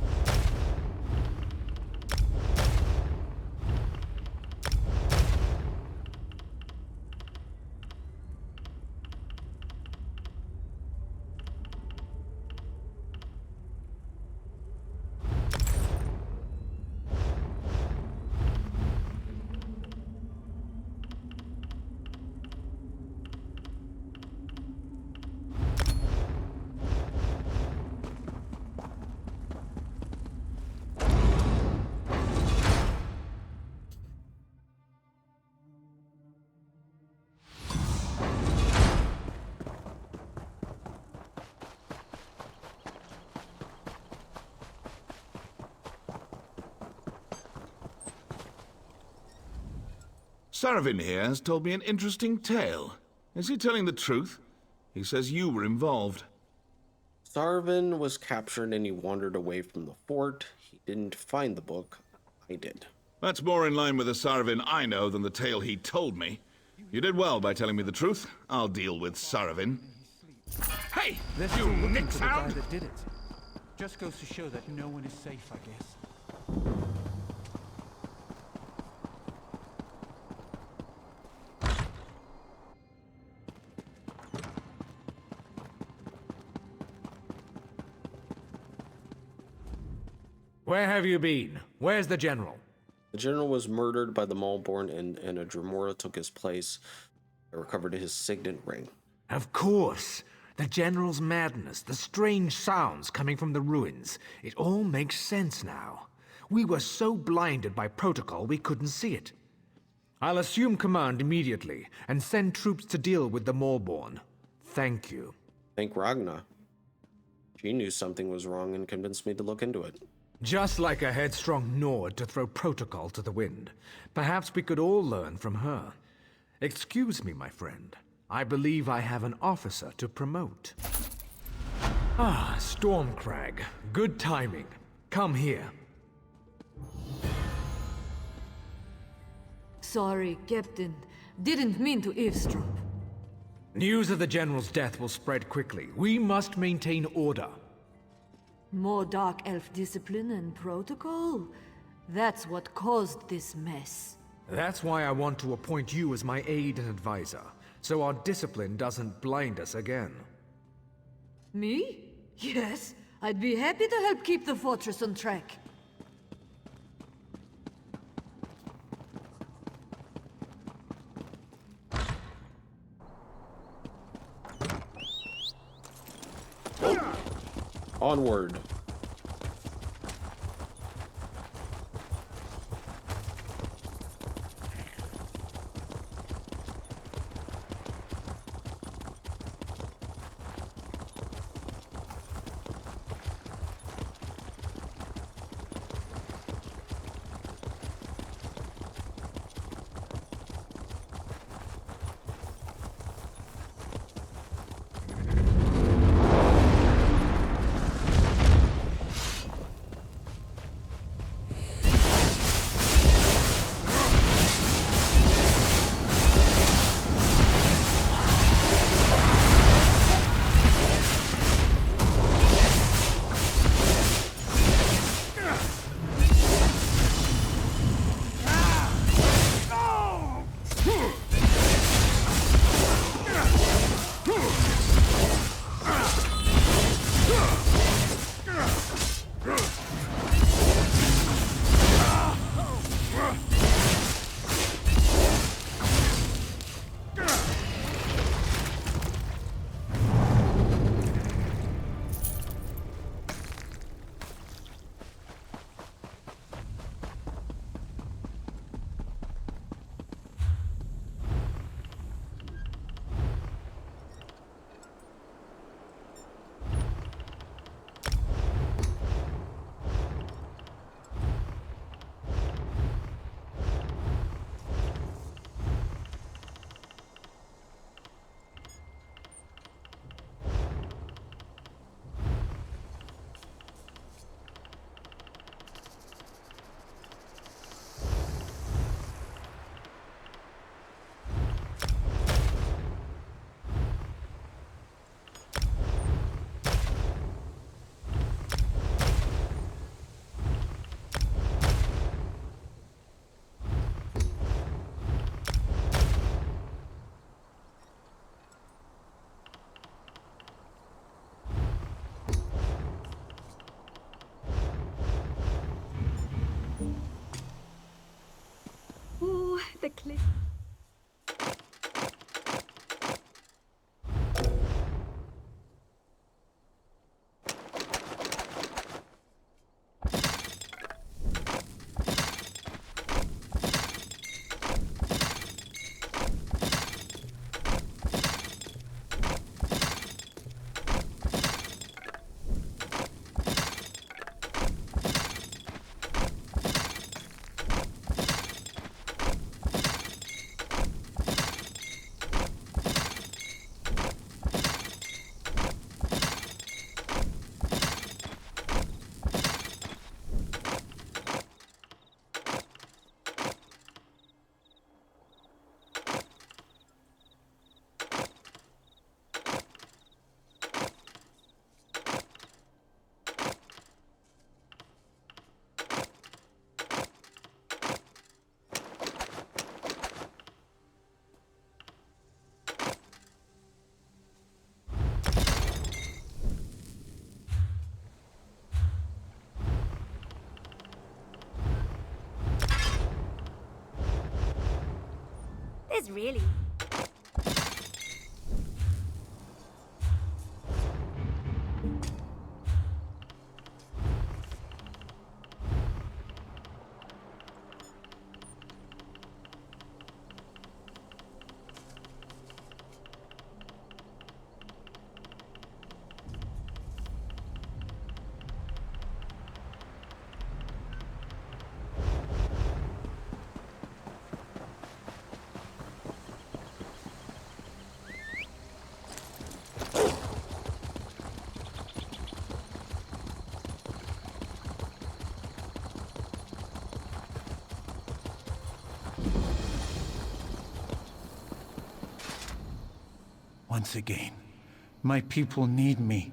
S16: Saravin here has told me an interesting tale. Is he telling the truth? He says you were involved.
S1: Sarvin was captured and he wandered away from the fort. He didn't find the book. I did.
S16: That's more in line with the Saravin I know than the tale he told me. You did well by telling me the truth. I'll deal with Saravin. Hey!
S12: There's
S16: You
S12: looking
S16: nick
S12: for the guy
S16: sound!
S12: that did it. Just goes to show that no one is safe, I guess.
S14: Where have you been? Where's the general?
S1: The general was murdered by the Maulborn and a Dremora took his place. I recovered his signet ring.
S14: Of course. The general's madness, the strange sounds coming from the ruins. It all makes sense now. We were so blinded by protocol we couldn't see it. I'll assume command immediately and send troops to deal with the Maulborn. Thank you.
S1: Thank Ragna. She knew something was wrong and convinced me to look into it.
S14: Just like a headstrong Nord to throw protocol to the wind. Perhaps we could all learn from her. Excuse me, my friend. I believe I have an officer to promote. Ah, Stormcrag. Good timing. Come here.
S13: Sorry, Captain. Didn't mean to eavesdrop.
S14: News of the General's death will spread quickly. We must maintain order.
S13: More Dark Elf discipline and protocol? That's what caused this mess.
S14: That's why I want to appoint you as my aide and advisor, so our discipline doesn't blind us again.
S13: Me? Yes, I'd be happy to help keep the fortress on track.
S1: Onward.
S13: the cliff.
S4: There's really...
S12: Once again, my people need me,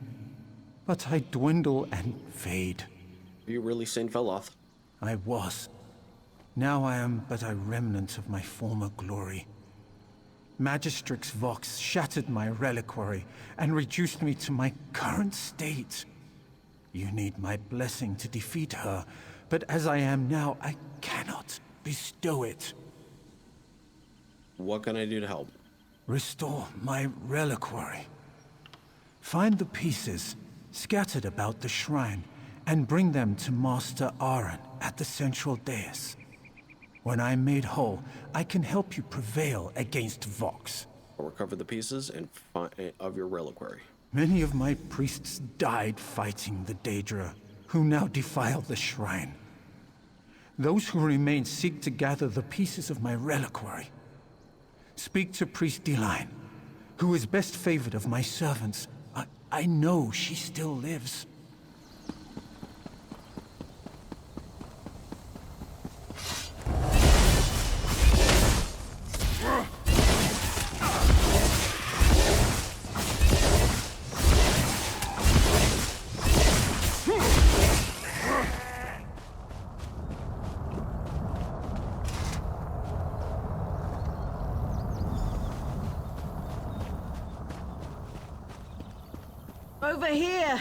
S12: but I dwindle and fade.
S1: Are you really Saint Veloth?
S12: I was. Now I am but a remnant of my former glory. Magistrix Vox shattered my reliquary and reduced me to my current state. You need my blessing to defeat her, but as I am now, I cannot bestow it.
S1: What can I do to help?
S12: Restore my reliquary. Find the pieces scattered about the shrine and bring them to Master Aaron at the central dais. When I'm made whole, I can help you prevail against Vox.
S1: I'll recover the pieces and of your reliquary.
S12: Many of my priests died fighting the Daedra, who now defile the shrine. Those who remain seek to gather the pieces of my reliquary. Speak to Priest Deline, who is best favored of my servants. I know she still lives.
S8: Over here!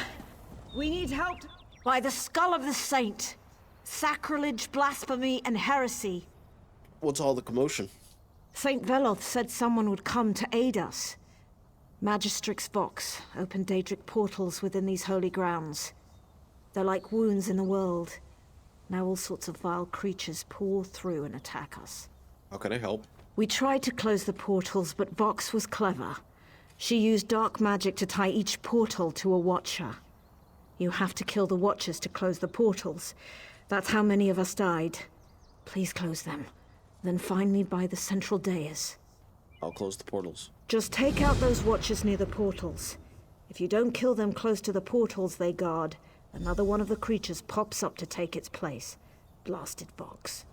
S8: We need help. By the skull of the saint. Sacrilege, blasphemy, and heresy.
S1: What's all the commotion?
S8: Saint Veloth said someone would come to aid us. Magistrix Vox opened Daedric portals within these holy grounds. They're like wounds in the world. Now all sorts of vile creatures pour through and attack us.
S1: How can I help?
S8: We tried to close the portals, but Vox was clever. She used dark magic to tie each portal to a watcher. You have to kill the watchers to close the portals. That's how many of us died. Please close them. Then find me by the central dais.
S1: I'll close the portals.
S8: Just take out those watchers near the portals. If you don't kill them close to the portals they guard, another one of the creatures pops up to take its place. Blasted Vox.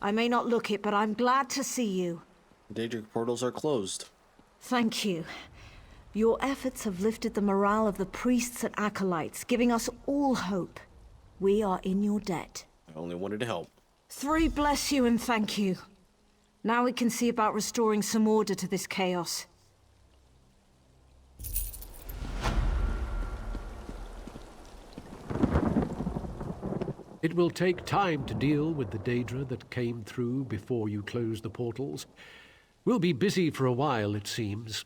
S18: I may not look it, but I'm glad to see you.
S1: Daedric portals are closed.
S18: Thank you. Your efforts have lifted the morale of the priests and acolytes, giving us all hope. We are in your debt.
S1: I only wanted to help.
S18: Three bless you and thank you. Now we can see about restoring some order to this chaos.
S19: It will take time to deal with the Daedra that came through before you closed the portals. We'll be busy for a while, it seems.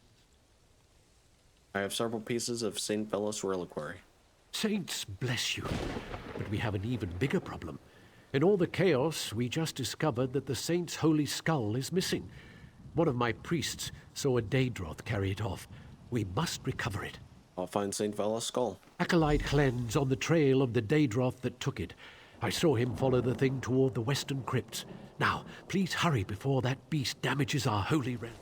S1: I have several pieces of St. Velos reliquary.
S19: Saints bless you. But we have an even bigger problem. In all the chaos, we just discovered that the Saint's holy skull is missing. One of my priests saw a Daedroth carry it off. We must recover it.
S1: I'll find St. Velos' skull.
S19: Acolyte Hlen's on the trail of the Daedroth that took it. I saw him follow the thing toward the western crypts. Now, please hurry before that beast damages our holy realm.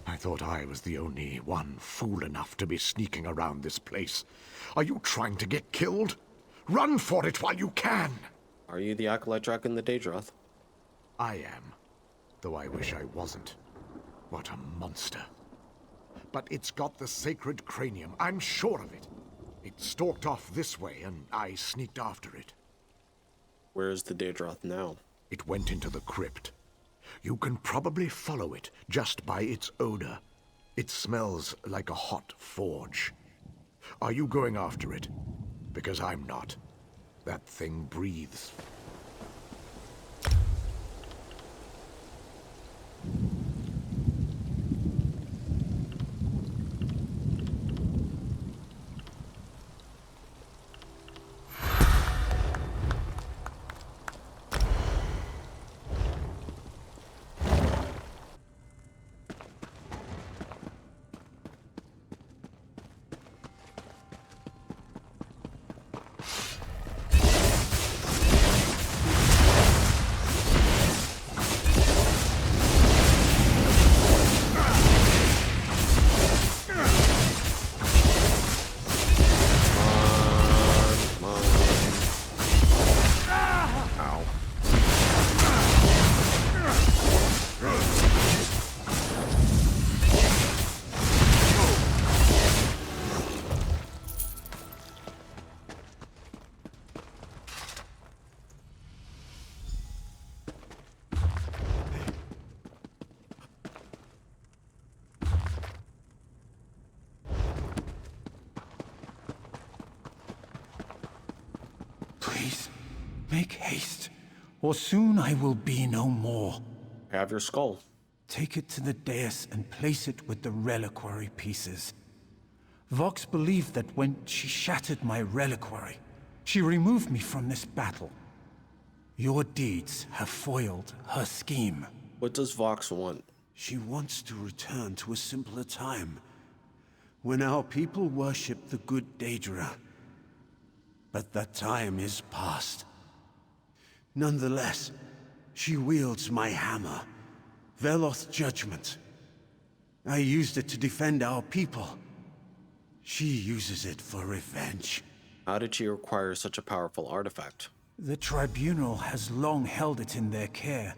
S5: I thought I was the only one fool enough to be sneaking around this place. Are you trying to get killed? Run for it while you can!
S1: Are you the acolyte tracking the Daedroth?
S5: I am, though I wish I wasn't. What a monster. But it's got the sacred cranium, I'm sure of it. It stalked off this way, and I sneaked after it.
S1: Where is the Daedroth now?
S5: It went into the crypt. You can probably follow it just by its odor. It smells like a hot forge. Are you going after it? Because I'm not. That thing breathes.
S12: Please, make haste, or soon I will be no more.
S1: Have your skull.
S12: Take it to the dais and place it with the reliquary pieces. Vox believed that when she shattered my reliquary, she removed me from this battle. Your deeds have foiled her scheme.
S1: What does Vox want?
S20: She wants to return to a simpler time, when our people worshiped the good Daedra. But that time is past. Nonetheless, she wields my hammer, Veloth's judgment. I used it to defend our people. She uses it for revenge.
S1: How did she acquire such a powerful artifact?
S12: The Tribunal has long held it in their care.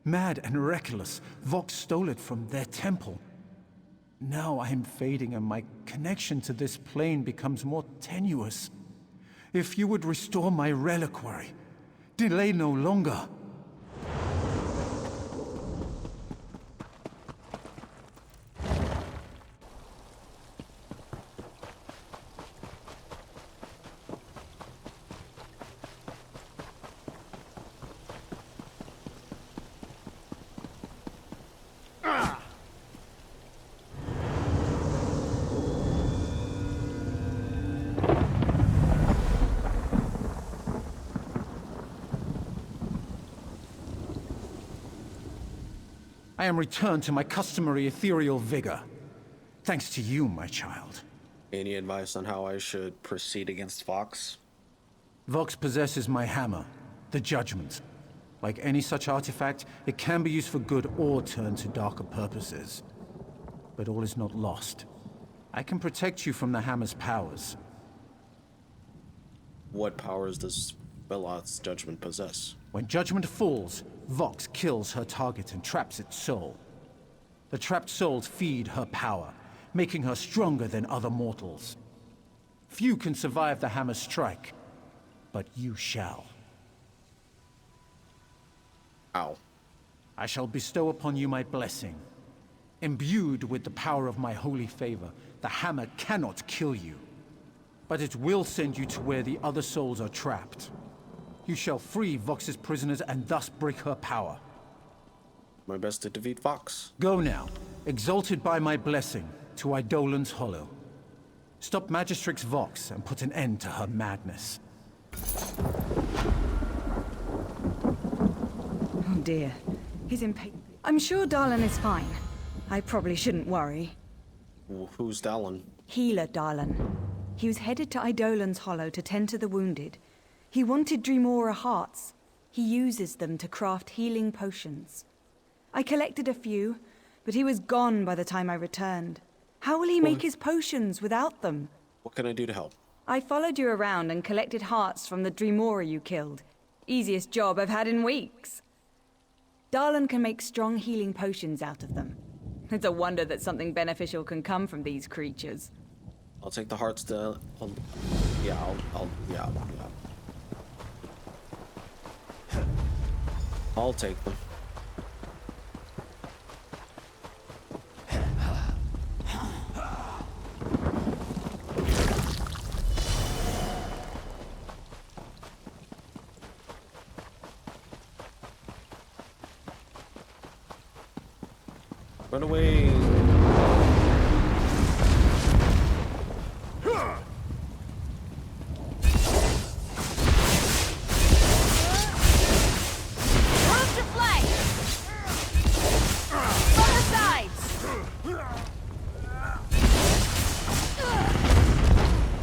S12: Mad and reckless, Vox stole it from their temple. Now I am fading and my connection to this plane becomes more tenuous. If you would restore my reliquary, delay no longer. I am returned to my customary ethereal vigor. Thanks to you, my child.
S1: Any advice on how I should proceed against Vox?
S12: Vox possesses my hammer, the Judgment. Like any such artifact, it can be used for good or turned to darker purposes. But all is not lost. I can protect you from the hammer's powers.
S1: What powers does Veloth's judgment possess?
S12: When judgment falls, Vox kills her target and traps its soul. The trapped souls feed her power, making her stronger than other mortals. Few can survive the hammer's strike, but you shall.
S1: Ow.
S12: I shall bestow upon you my blessing. Imbued with the power of my holy favor, the hammer cannot kill you. But it will send you to where the other souls are trapped. You shall free Vox's prisoners and thus break her power.
S1: My best to defeat Vox.
S12: Go now, exalted by my blessing, to Eidolon's Hollow. Stop Magistrix Vox and put an end to her madness.
S18: Oh dear. He's impatient. I'm sure Darlan is fine. I probably shouldn't worry.
S1: Who's Darlan?
S18: Healer Darlan. He was headed to Eidolon's Hollow to tend to the wounded. He wanted Dremora hearts. He uses them to craft healing potions. I collected a few, but he was gone by the time I returned. How will he make his potions without them?
S1: What can I do to help?
S18: I followed you around and collected hearts from the Dremora you killed. Easiest job I've had in weeks. Darlan can make strong healing potions out of them. It's a wonder that something beneficial can come from these creatures.
S1: I'll take the hearts to... yeah. I'll take them. Run away.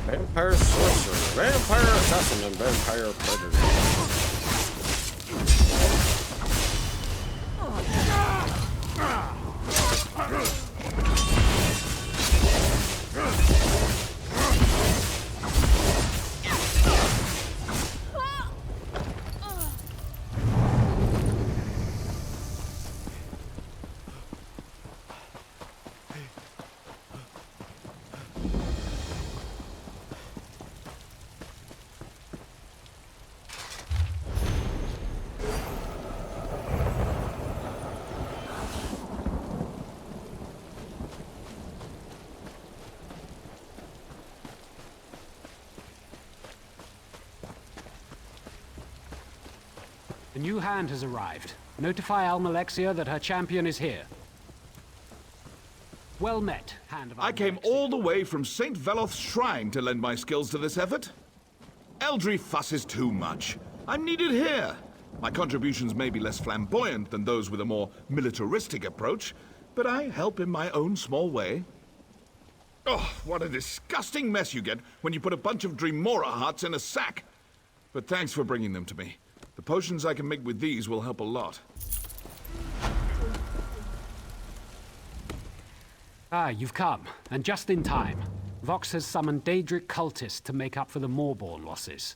S1: Vampire sorcerer, vampire assassin, and vampire predator.
S21: A new hand has arrived. Notify Almalexia that her champion is here. Well met, Hand of Almalexia.
S16: I came all the way from St. Veloth's shrine to lend my skills to this effort. Eldry fusses too much. I'm needed here. My contributions may be less flamboyant than those with a more militaristic approach, but I help in my own small way. Oh, what a disgusting mess you get when you put a bunch of Dremora hearts in a sack. But thanks for bringing them to me. The potions I can make with these will help a lot.
S21: Ah, you've come, and just in time. Vox has summoned Daedric cultists to make up for the Moorborn losses.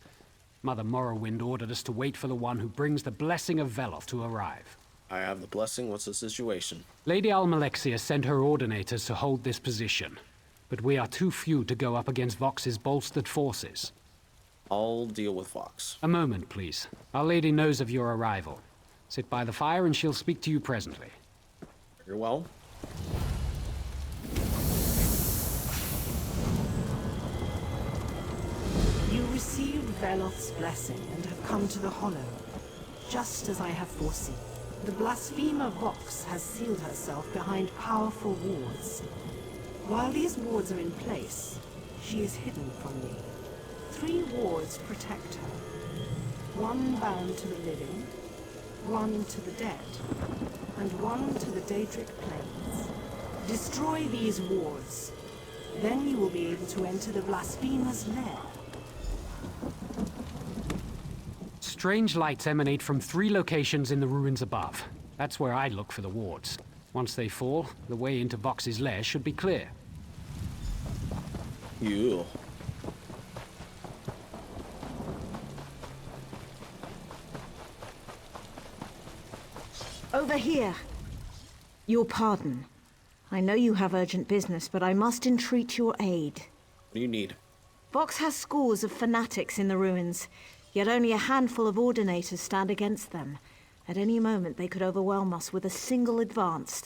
S21: Mother Morrowind ordered us to wait for the one who brings the blessing of Veloth to arrive.
S1: I have the blessing. What's the situation?
S21: Lady Almalexia sent her ordinators to hold this position, but we are too few to go up against Vox's bolstered forces.
S1: I'll deal with Vox.
S21: A moment, please. Our lady knows of your arrival. Sit by the fire and she'll speak to you presently.
S1: Very well.
S7: You received Veloth's blessing and have come to the Hollow, just as I have foreseen. The blasphemer Vox has sealed herself behind powerful wards. While these wards are in place, she is hidden from me. 3 wards protect her. 1 bound to the living, 1 to the dead, and 1 to the Daedric plains. Destroy these wards. Then you will be able to enter the blasphemer's lair.
S21: Strange lights emanate from 3 locations in the ruins above. That's where I look for the wards. Once they fall, the way into Vox's lair should be clear.
S1: You.
S8: Over here. Your pardon. I know you have urgent business, but I must entreat your aid.
S1: What do you need?
S8: Vox has scores of fanatics in the ruins, yet only a handful of ordinators stand against them. At any moment, they could overwhelm us with a single advance.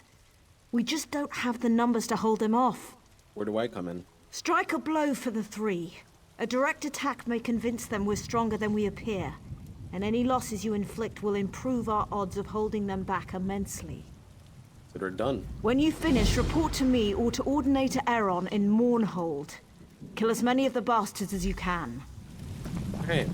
S8: We just don't have the numbers to hold them off.
S1: Where do I come in?
S8: Strike a blow for the 3. A direct attack may convince them we're stronger than we appear, and any losses you inflict will improve our odds of holding them back immensely.
S1: Consider it done.
S8: When you finish, report to me or to Ordinator Aeron in Mournhold. Kill as many of the bastards as you can.
S1: Okay.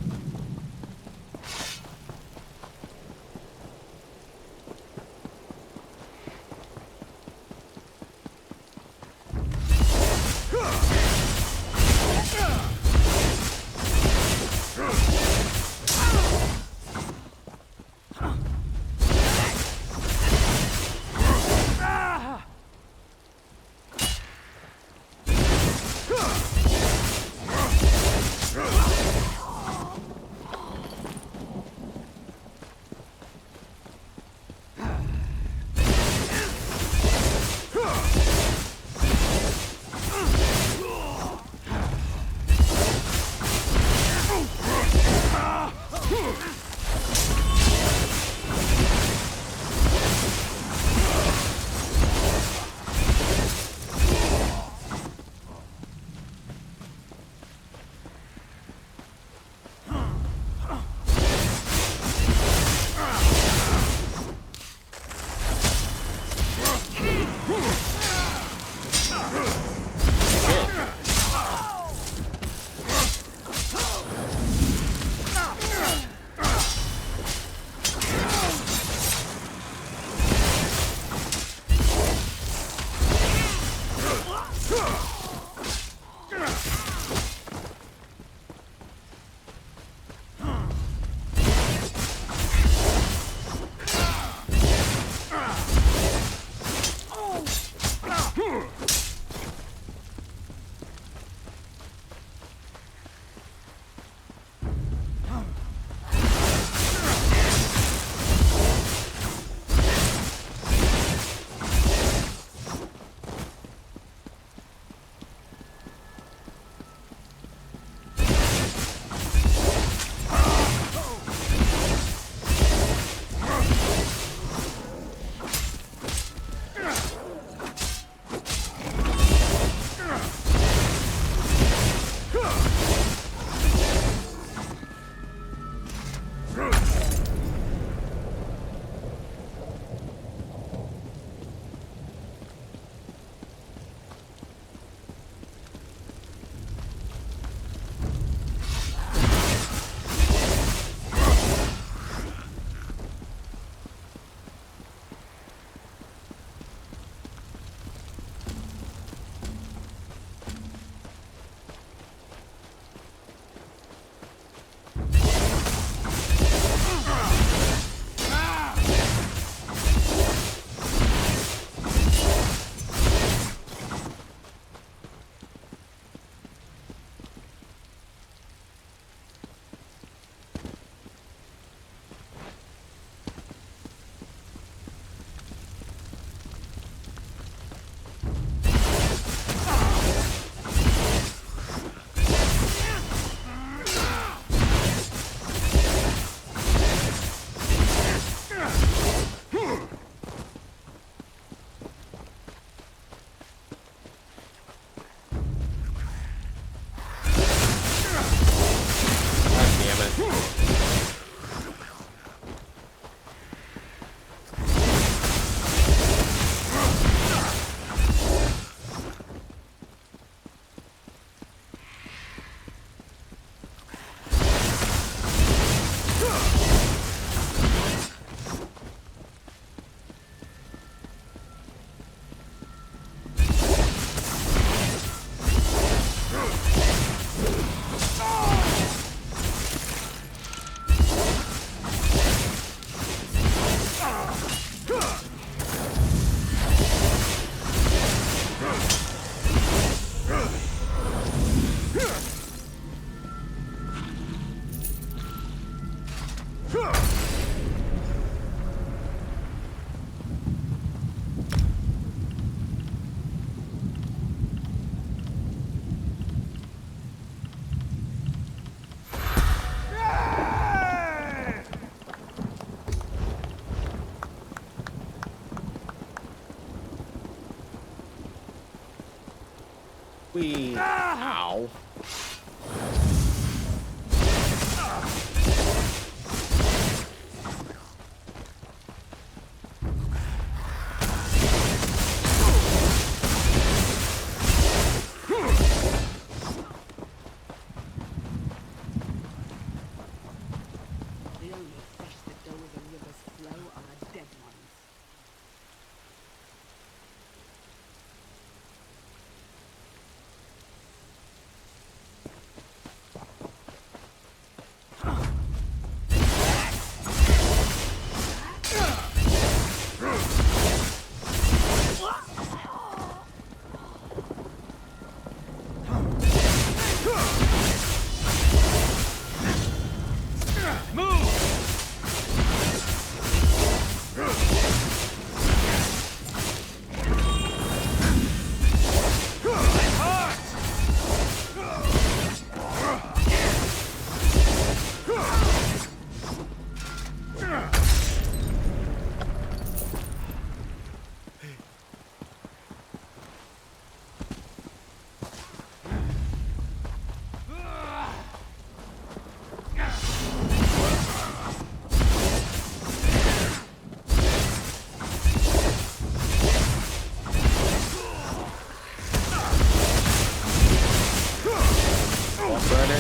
S1: Wee. Ow.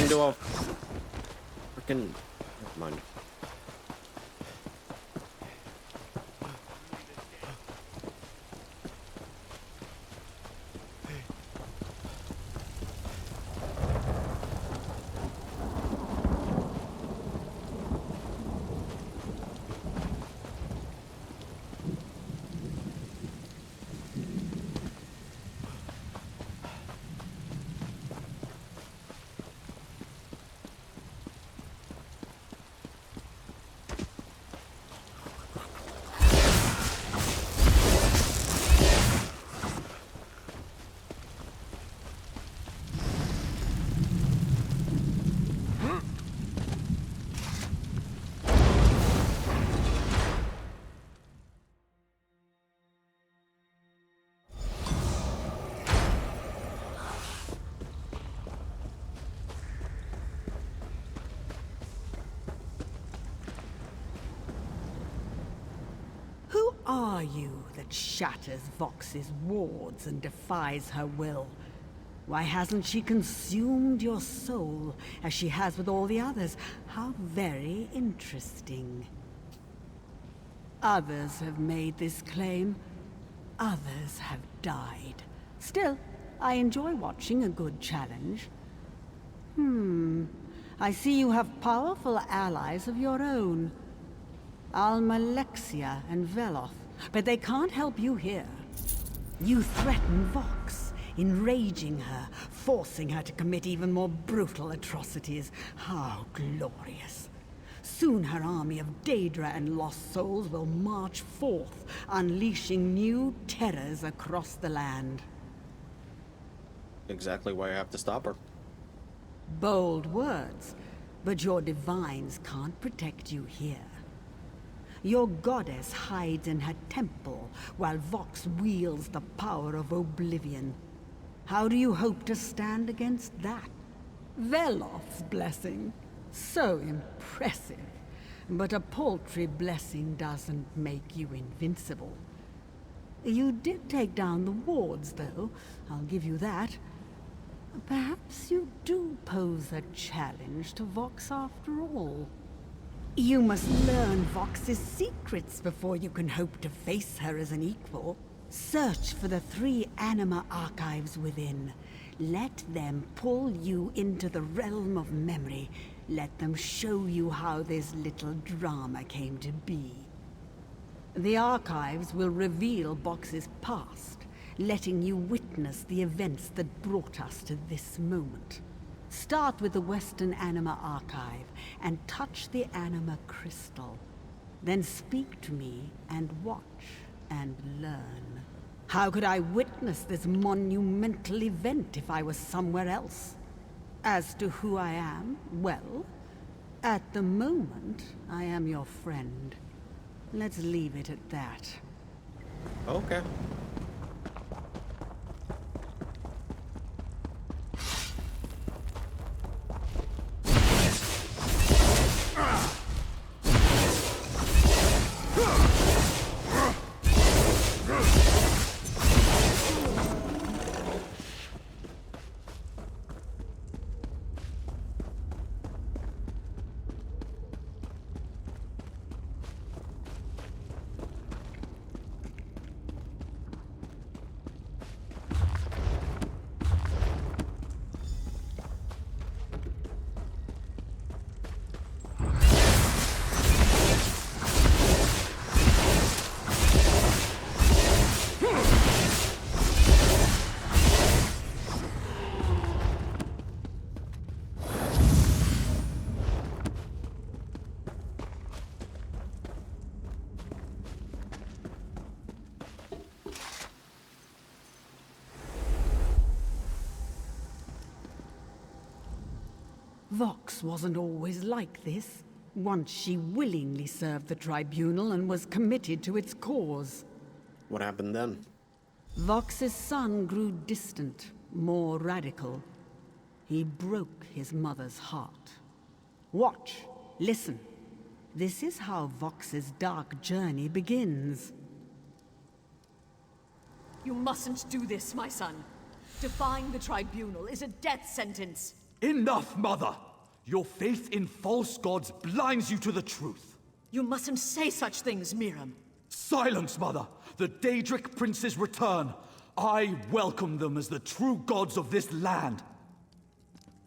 S1: Into a freaking. Never mind.
S3: Who are you that shatters Vox's wards and defies her will? Why hasn't she consumed your soul, as she has with all the others? How very interesting. Others have made this claim. Others have died. Still, I enjoy watching a good challenge. I see you have powerful allies of your own. Almalexia and Veloth, but they can't help you here. You threaten Vox, enraging her, forcing her to commit even more brutal atrocities. How glorious. Soon her army of Daedra and lost souls will march forth, unleashing new terrors across the land.
S1: Exactly why I have to stop her.
S3: Bold words, but your divines can't protect you here. Your goddess hides in her temple, while Vox wields the power of oblivion. How do you hope to stand against that? Veloth's blessing. So impressive. But a paltry blessing doesn't make you invincible. You did take down the wards, though. I'll give you that. Perhaps you do pose a challenge to Vox after all. You must learn Vox's secrets before you can hope to face her as an equal. Search for the 3 anima archives within. Let them pull you into the realm of memory. Let them show you how this little drama came to be. The archives will reveal Vox's past, letting you witness the events that brought us to this moment. Start with the Western Anima Archive and touch the Anima Crystal. Then speak to me and watch and learn. How could I witness this monumental event if I was somewhere else? As to who I am, well, at the moment, I am your friend. Let's leave it at that.
S1: Okay.
S3: Vox wasn't always like this. Once she willingly served the tribunal and was committed to its cause.
S1: What happened then?
S3: Vox's son grew distant, more radical. He broke his mother's heart. Watch, listen. This is how Vox's dark journey begins.
S8: You mustn't do this, my son. Defying the tribunal is a death sentence.
S9: Enough, Mother! Your faith in false gods blinds you to the truth.
S8: You mustn't say such things, Miriam.
S9: Silence, Mother! The Daedric princes return. I welcome them as the true gods of this land.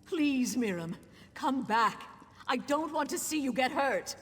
S8: Please, Miriam, come back. I don't want to see you get hurt.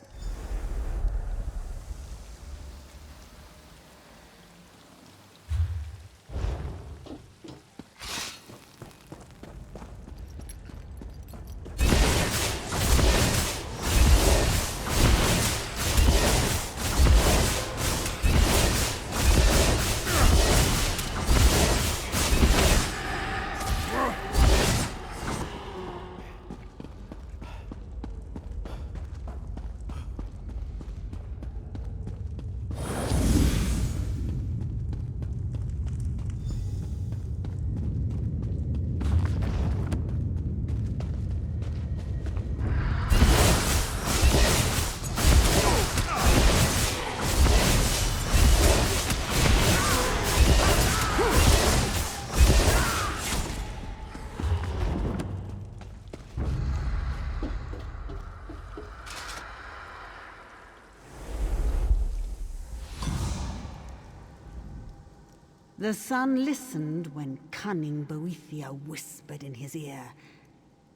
S3: The son listened when cunning Boethia whispered in his ear.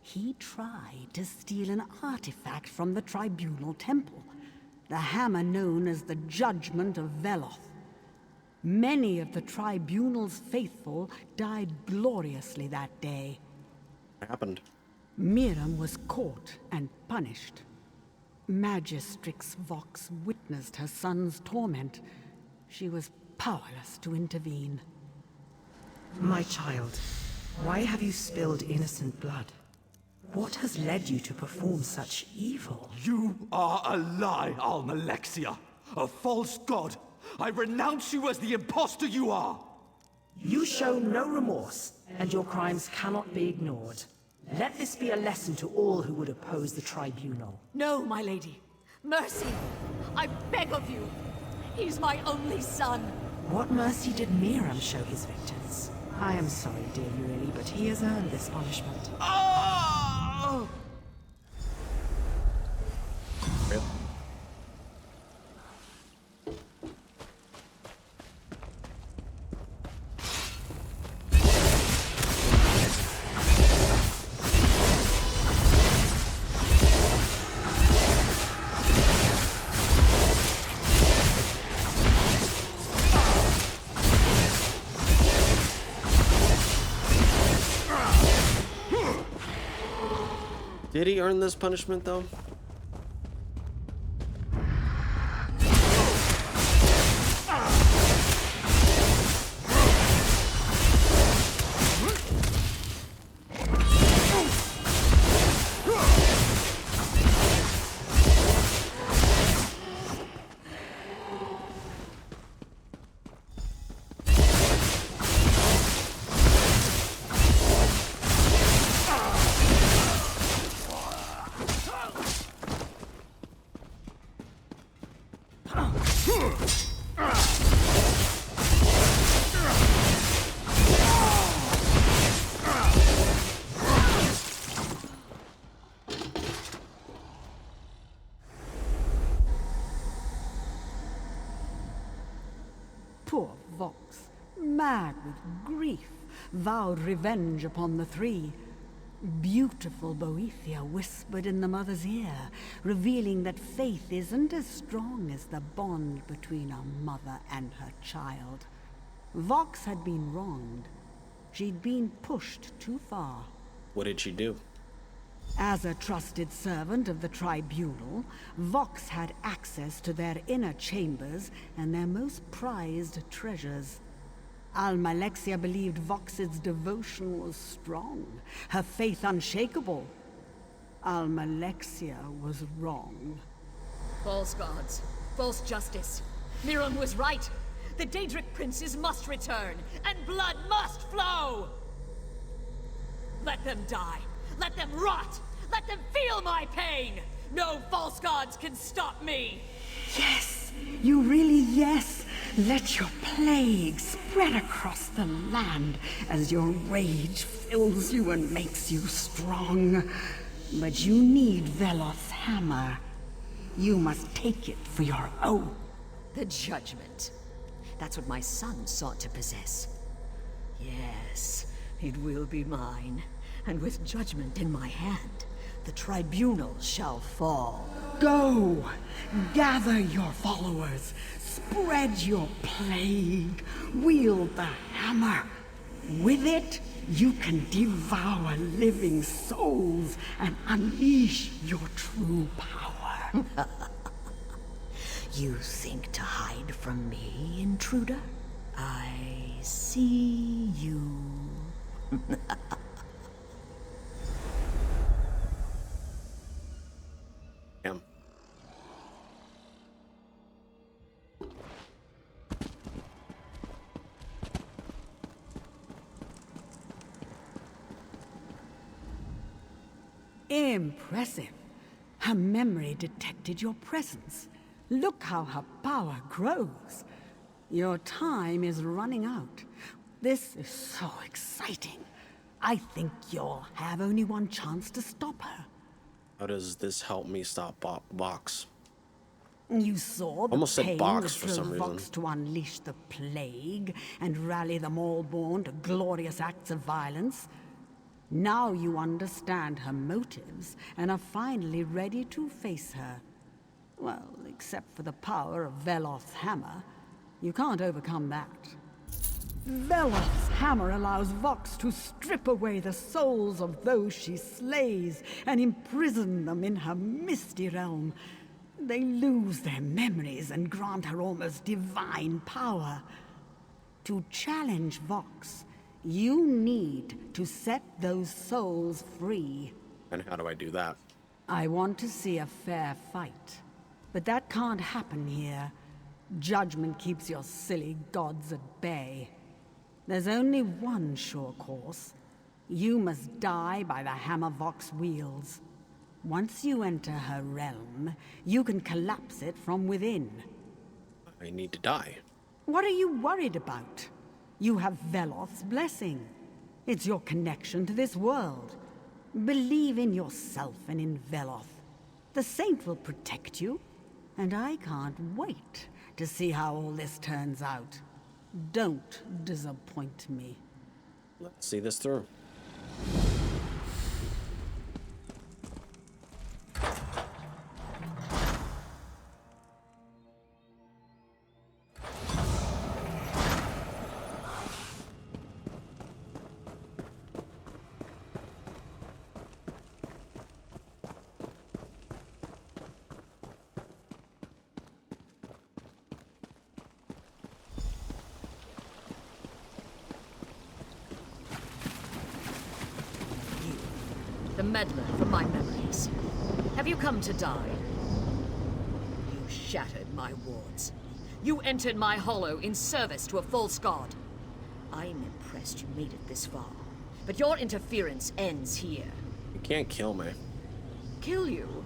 S3: He tried to steal an artifact from the tribunal temple, the hammer known as the Judgment of Veloth. Many of the tribunal's faithful died gloriously that day.
S1: What happened?
S3: Miriam was caught and punished. Magistrix Vox witnessed her son's torment. She was powerless to intervene.
S7: My child, why have you spilled innocent blood? What has led you to perform such evil?
S9: You are a lie, Almalexia, a false god. I renounce you as the impostor you are.
S7: You show no remorse, and your crimes cannot be ignored. Let this be a lesson to all who would oppose the tribunal.
S8: No, my lady. Mercy! I beg of you! He's my only son!
S7: What mercy did Miriam show his victims? I am sorry, dear Euryli, but he has earned this punishment.
S9: Oh!
S1: Yep. Did he earn this punishment, though?
S3: Poor Vox, mad with grief, vowed revenge upon the three. Beautiful Boethia whispered in the mother's ear, revealing that faith isn't as strong as the bond between a mother and her child. Vox had been wronged. She'd been pushed too far.
S1: What did she do?
S3: As a trusted servant of the tribunal, Vox had access to their inner chambers and their most prized treasures. Almalexia believed Vox's devotion was strong, her faith unshakable. Almalexia was wrong.
S8: False gods. False justice. Miron was right. The Daedric princes must return, and blood must flow! Let them die. Let them rot. Let them feel my pain! No false gods can stop me!
S3: Yes, you really yes. Let your plague spread across the land as your rage fills you and makes you strong. But you need Veloth's hammer. You must take it for your own.
S8: The judgment. That's what my son sought to possess. Yes, it will be mine. And with judgment in my hand, the tribunal shall fall.
S3: Go! Gather your followers. Spread your plague. Wield the hammer. With it, you can devour living souls and unleash your true power.
S8: You think to hide from me, intruder? I see you.
S1: Damn.
S3: Impressive. Her memory detected your presence. Look how her power grows. Your time is running out. This is so exciting. I think you'll have only one chance to stop her.
S1: How does this help me stop Vox?
S3: You saw the
S1: Almost said
S3: pain
S1: box
S3: that
S1: for
S3: drove
S1: some reason.
S3: Vox to unleash the plague and rally them all born to glorious acts of violence. Now you understand her motives and are finally ready to face her. Well, except for the power of Veloth's hammer. You can't overcome that. Veloth's hammer allows Vox to strip away the souls of those she slays and imprison them in her misty realm. They lose their memories and grant her almost divine power. To challenge Vox, you need to set those souls free.
S1: And how do I do that?
S3: I want to see a fair fight. But that can't happen here. Judgment keeps your silly gods at bay. There's only one sure course. You must die by the hammer Vox wields. Once you enter her realm, you can collapse it from within.
S1: I need to die.
S3: What are you worried about? You have Veloth's blessing. It's your connection to this world. Believe in yourself and in Veloth. The saint will protect you, and I can't wait to see how all this turns out. Don't disappoint me.
S1: Let's see this through.
S8: The meddler from my memories. Have you come to die? You shattered my wards. You entered my hollow in service to a false god. I'm impressed you made it this far. But your interference ends here.
S1: You can't kill me.
S8: Kill you?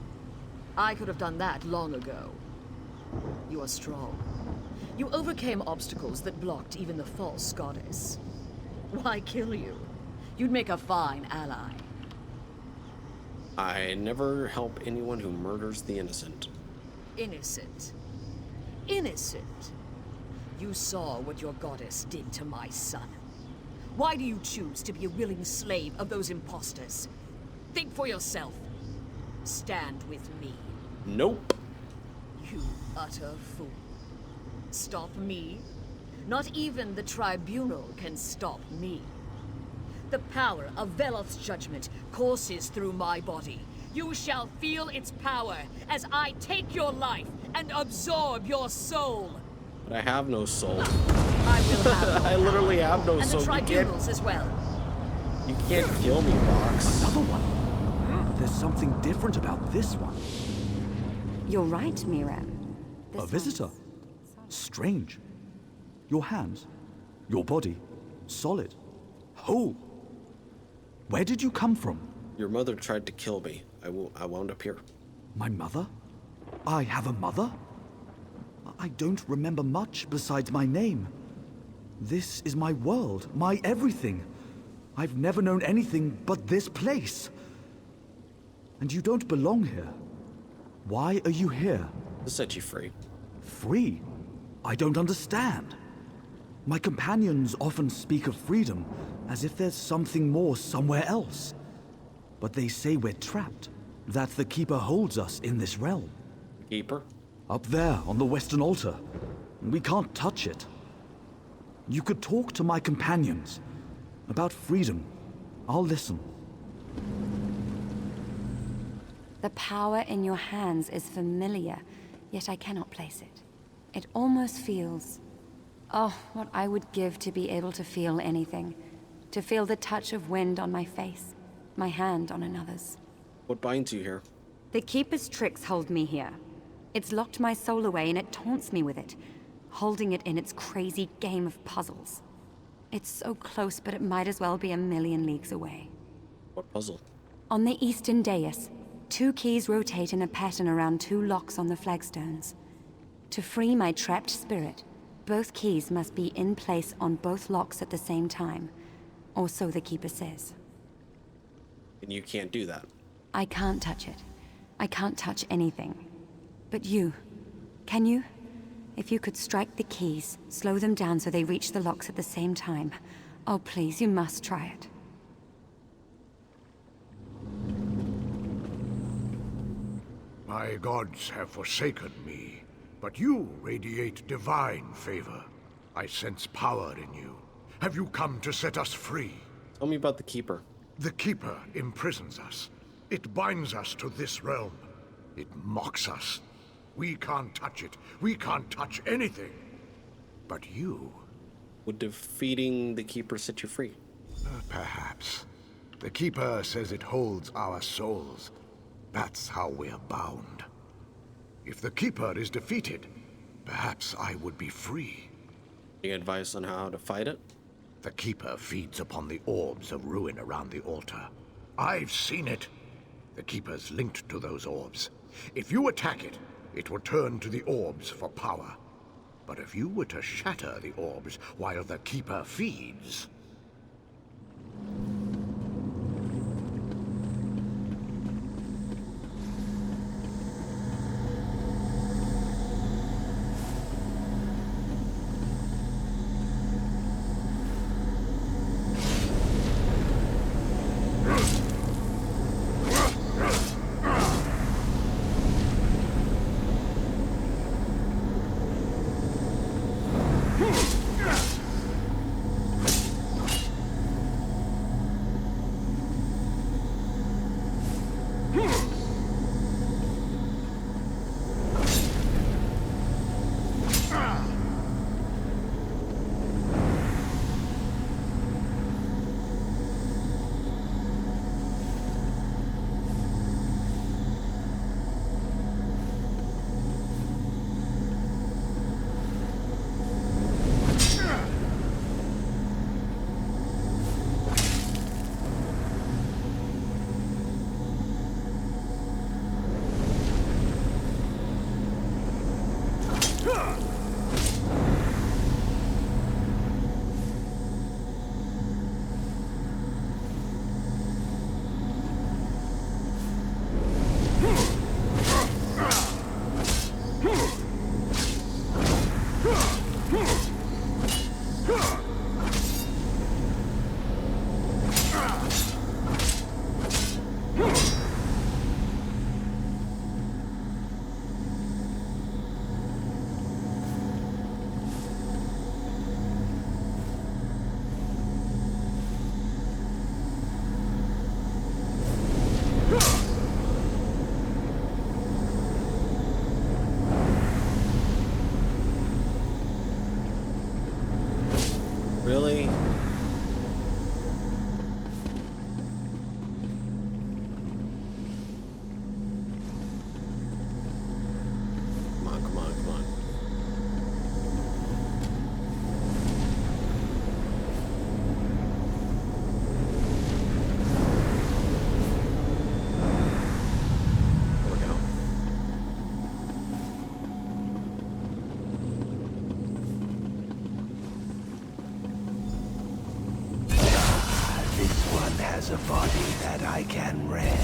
S8: I could have done that long ago. You are strong. You overcame obstacles that blocked even the false goddess. Why kill you? You'd make a fine ally.
S1: I never help anyone who murders the innocent.
S8: Innocent. Innocent. You saw what your goddess did to my son. Why do you choose to be a willing slave of those imposters? Think for yourself. Stand with me.
S1: Nope.
S8: You utter fool. Stop me? Not even the tribunal can stop me. The power of Veloth's judgment courses through my body. You shall feel its power as I take your life and absorb your soul.
S1: But I have no soul.
S8: I will have
S1: I literally have no
S8: and
S1: soul.
S8: the tribunals as well.
S1: You can't kill me, Vox.
S9: Another one. There's something different about this one.
S18: You're right, Mirem.
S9: A visitor. Strange. Your hands, your body, solid, whole. Where did you come from?
S1: Your mother tried to kill me. I wound up here.
S9: My mother? I have a mother? I don't remember much besides my name. This is my world, my everything. I've never known anything but this place. And you don't belong here. Why are you here?
S1: To set you free.
S9: Free? I don't understand. My companions often speak of freedom, as if there's something more somewhere else. But they say we're trapped, that the Keeper holds us in this realm.
S1: Keeper?
S9: Up there, on the western altar. We can't touch it. You could talk to my companions about freedom. I'll listen.
S18: The power in your hands is familiar, yet I cannot place it. It almost feels... Oh, what I would give to be able to feel anything. To feel the touch of wind on my face, my hand on another's.
S1: What binds you here?
S18: The Keeper's tricks hold me here. It's locked my soul away and it taunts me with it, holding it in its crazy game of puzzles. It's so close, but it might as well be a million leagues away.
S1: What puzzle?
S18: On the eastern dais, 2 keys rotate in a pattern around 2 locks on the flagstones. To free my trapped spirit, both keys must be in place on both locks at the same time, or so the Keeper says.
S1: And you can't do that.
S18: I can't touch it. I can't touch anything. But you, can you? If you could strike the keys, slow them down so they reach the locks at the same time. Oh, please, you must try it.
S5: My gods have forsaken me, but you radiate divine favor. I sense power in you. Have you come to set us free?
S1: Tell me about the Keeper.
S5: The Keeper imprisons us. It binds us to this realm. It mocks us. We can't touch it. We can't touch anything. But you...
S1: Would defeating the Keeper set you free?
S5: Perhaps. The Keeper says it holds our souls. That's how we're bound. If the Keeper is defeated, perhaps I would be free.
S1: Any advice on how to fight it?
S5: The Keeper feeds upon the orbs of ruin around the altar. I've seen it. The Keeper's linked to those orbs. If you attack it, it will turn to the orbs for power. But if you were to shatter the orbs while the Keeper feeds...
S1: Really?
S20: has a body that I can rend.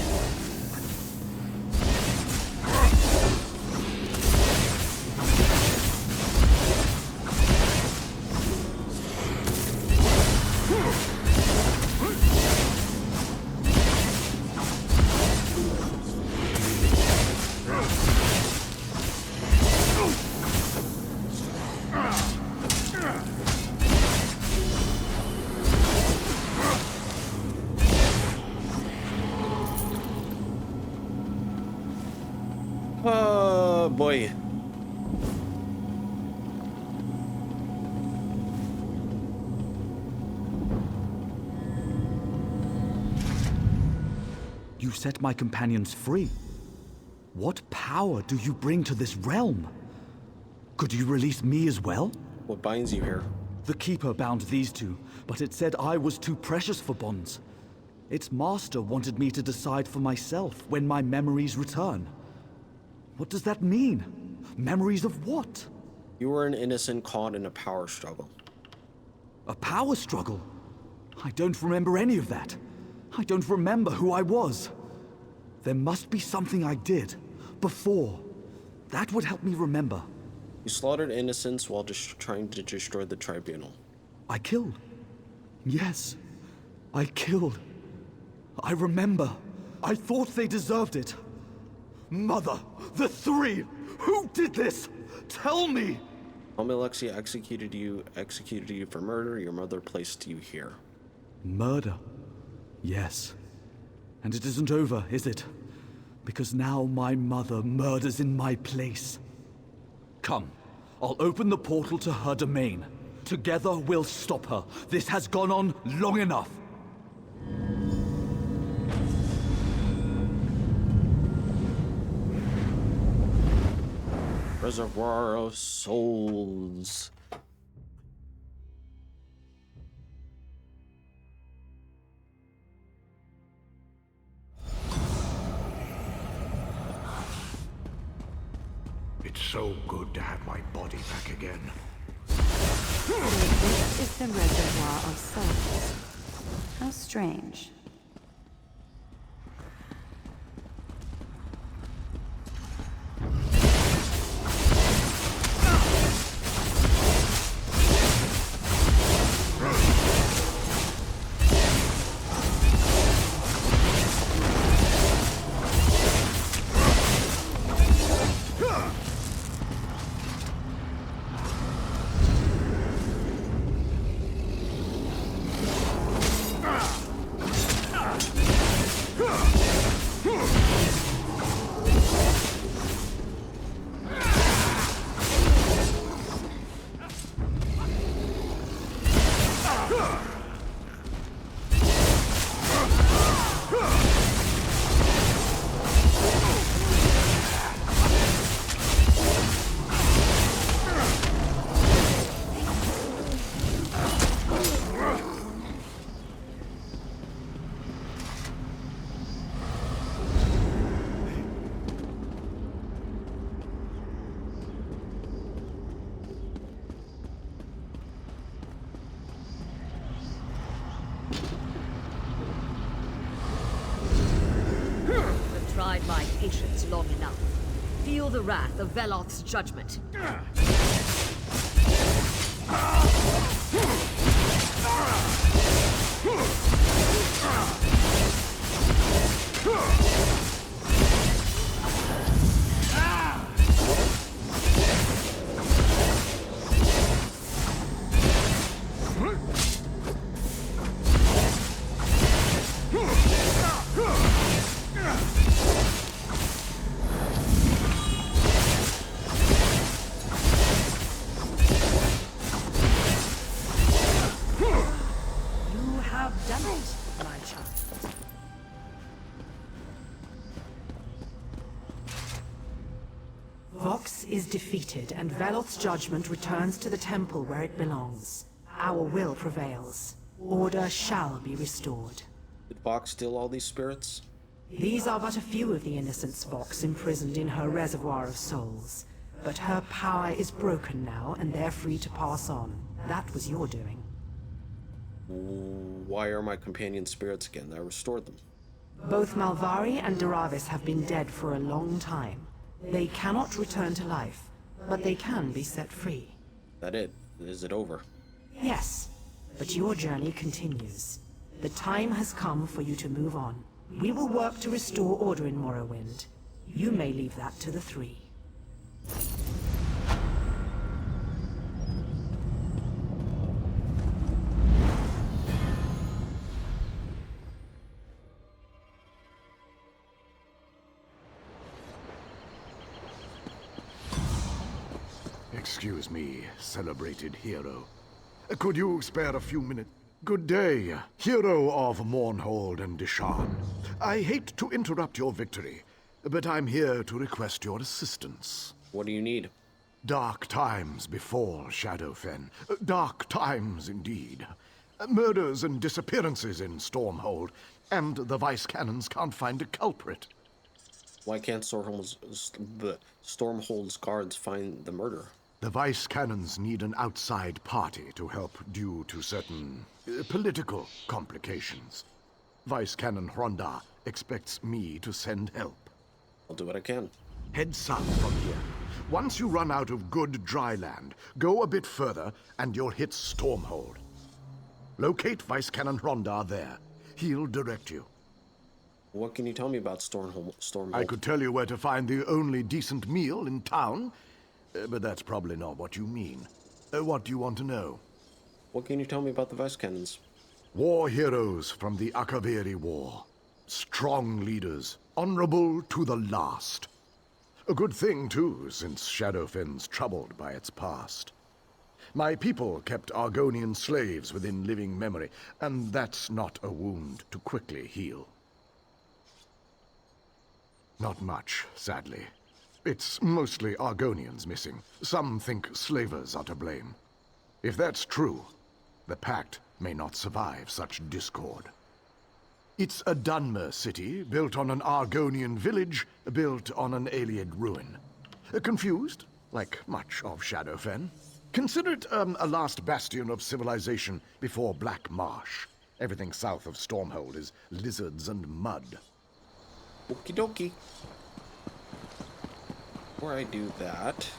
S1: Oh boy.
S9: You set my companions free. What power do you bring to this realm? Could you release me as well?
S1: What binds you here?
S9: The Keeper bound these two, but it said I was too precious for bonds. Its master wanted me to decide for myself when my memories return. What does that mean? Memories of what?
S1: You were an innocent caught in a power struggle.
S9: A power struggle? I don't remember any of that. I don't remember who I was. There must be something I did before. That would help me remember.
S1: You slaughtered innocents while just trying to destroy the tribunal.
S9: I killed. Yes, I killed. I remember. I thought they deserved it. Mother, the three! Who did this? Tell me!
S1: Alexia executed you for murder. Your mother placed you here.
S9: Murder? Yes. And it isn't over, is it? Because now my mother murders in my place. Come, I'll open the portal to her domain. Together we'll stop her. This has gone on long enough.
S1: Reservoir of Souls.
S5: It's so good to have my body back again.
S18: This is the Reservoir of Souls. How strange.
S8: Tried my patience long enough. Feel the wrath of Veloth's judgment.
S7: Vox is defeated, and Veloth's judgment returns to the temple where it belongs. Our will prevails. Order shall be restored.
S1: Did Vox steal all these spirits?
S7: These are but a few of the innocents Vox imprisoned in her Reservoir of Souls. But her power is broken now, and they're free to pass on. That was your doing.
S1: Why are my companion spirits again? I restored them.
S7: Both Malvari and Daravis have been dead for a long time. They cannot return to life, but they can be set free.
S1: That it? Is it over?
S7: Yes, but your journey continues. The time has come for you to move on. We will work to restore order in Morrowind. You may leave that to the three.
S5: Excuse me, celebrated hero. Could you spare a few minutes? Good day, hero of Mournhold and Dishan. I hate to interrupt your victory, but I'm here to request your assistance.
S1: What do you need?
S5: Dark times befall Shadowfen. Dark times indeed. Murders and disappearances in Stormhold, and the Vice Cannons can't find a culprit.
S1: Why can't Stormhold's guards find the murderer?
S5: The Vice Cannons need an outside party to help due to certain political complications. Vice Cannon Hronda expects me to send help.
S1: I'll do what I can.
S5: Head south from here. Once you run out of good dry land, go a bit further and you'll hit Stormhold. Locate Vice Cannon Hronda there. He'll direct you.
S1: What can you tell me about Stormhold?
S5: I could tell you where to find the only decent meal in town, but that's probably not what you mean. What do you want to know?
S1: What can you tell me about the Vice Cannons?
S5: War heroes from the Akaviri War. Strong leaders, honorable to the last. A good thing, too, since Shadowfen's troubled by its past. My people kept Argonian slaves within living memory, and that's not a wound to quickly heal. Not much, sadly. It's mostly Argonians missing. Some think slavers are to blame. If that's true, the Pact may not survive such discord. It's a Dunmer city, built on an Argonian village, built on an Ayleid ruin. Confused, like much of Shadowfen? Consider it a last bastion of civilization before Black Marsh. Everything south of Stormhold is lizards and mud.
S1: Okie dokie. Before I do that...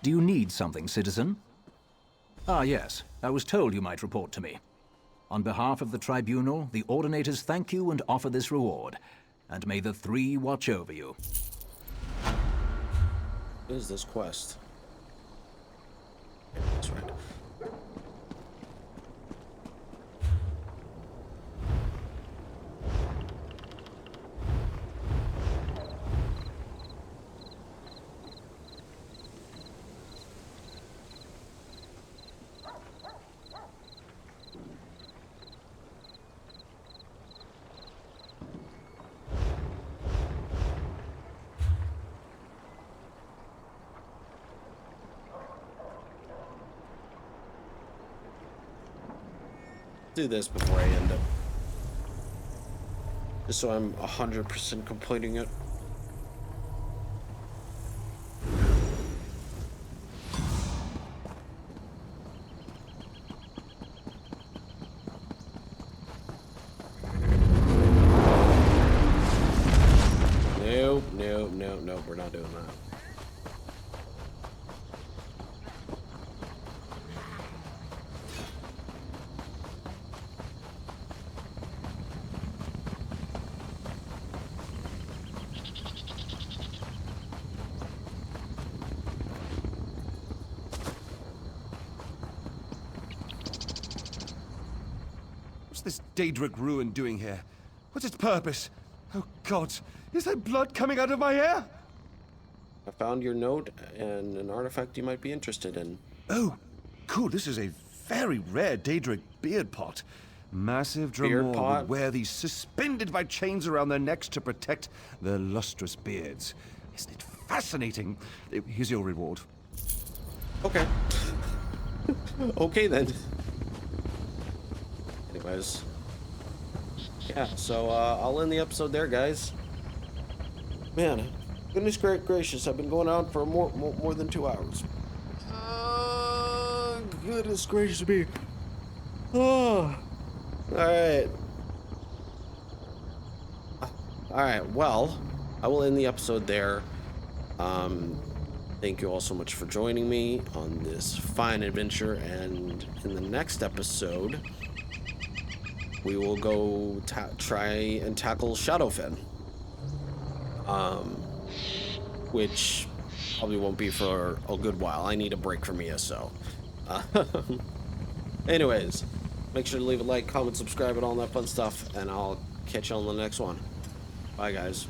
S15: Do you need something, citizen? Ah, yes. I was told you might report to me. On behalf of the Tribunal, the Ordinators thank you and offer this reward. And may the Three watch over you.
S1: What is this quest? That's right. Do this before I end up. Just so I'm 100% completing it. no, we're not doing that.
S2: What's this Daedric ruin doing here? What's its purpose? Oh God, is there blood coming out of my hair?
S1: I found your note and an artifact you might be interested in.
S2: Oh, cool, this is a very rare Daedric beard pot. Massive
S1: Beard
S2: Dremor
S1: pot?
S2: would wear these suspended by chains around their necks to protect their lustrous beards. Isn't it fascinating? Here's your reward.
S1: Okay. Okay then. Anyways. Yeah, so I'll end the episode there, guys. Man, goodness gracious, I've been going on for more than 2 hours. Goodness gracious me. Oh. Alright. Alright, well, I will end the episode there. Thank you all so much for joining me on this fine adventure, and in the next episode, we will go try and tackle Shadowfen. Which probably won't be for a good while. I need a break from ESO. Anyways, make sure to leave a like, comment, subscribe, and all that fun stuff, and I'll catch you on the next one. Bye, guys.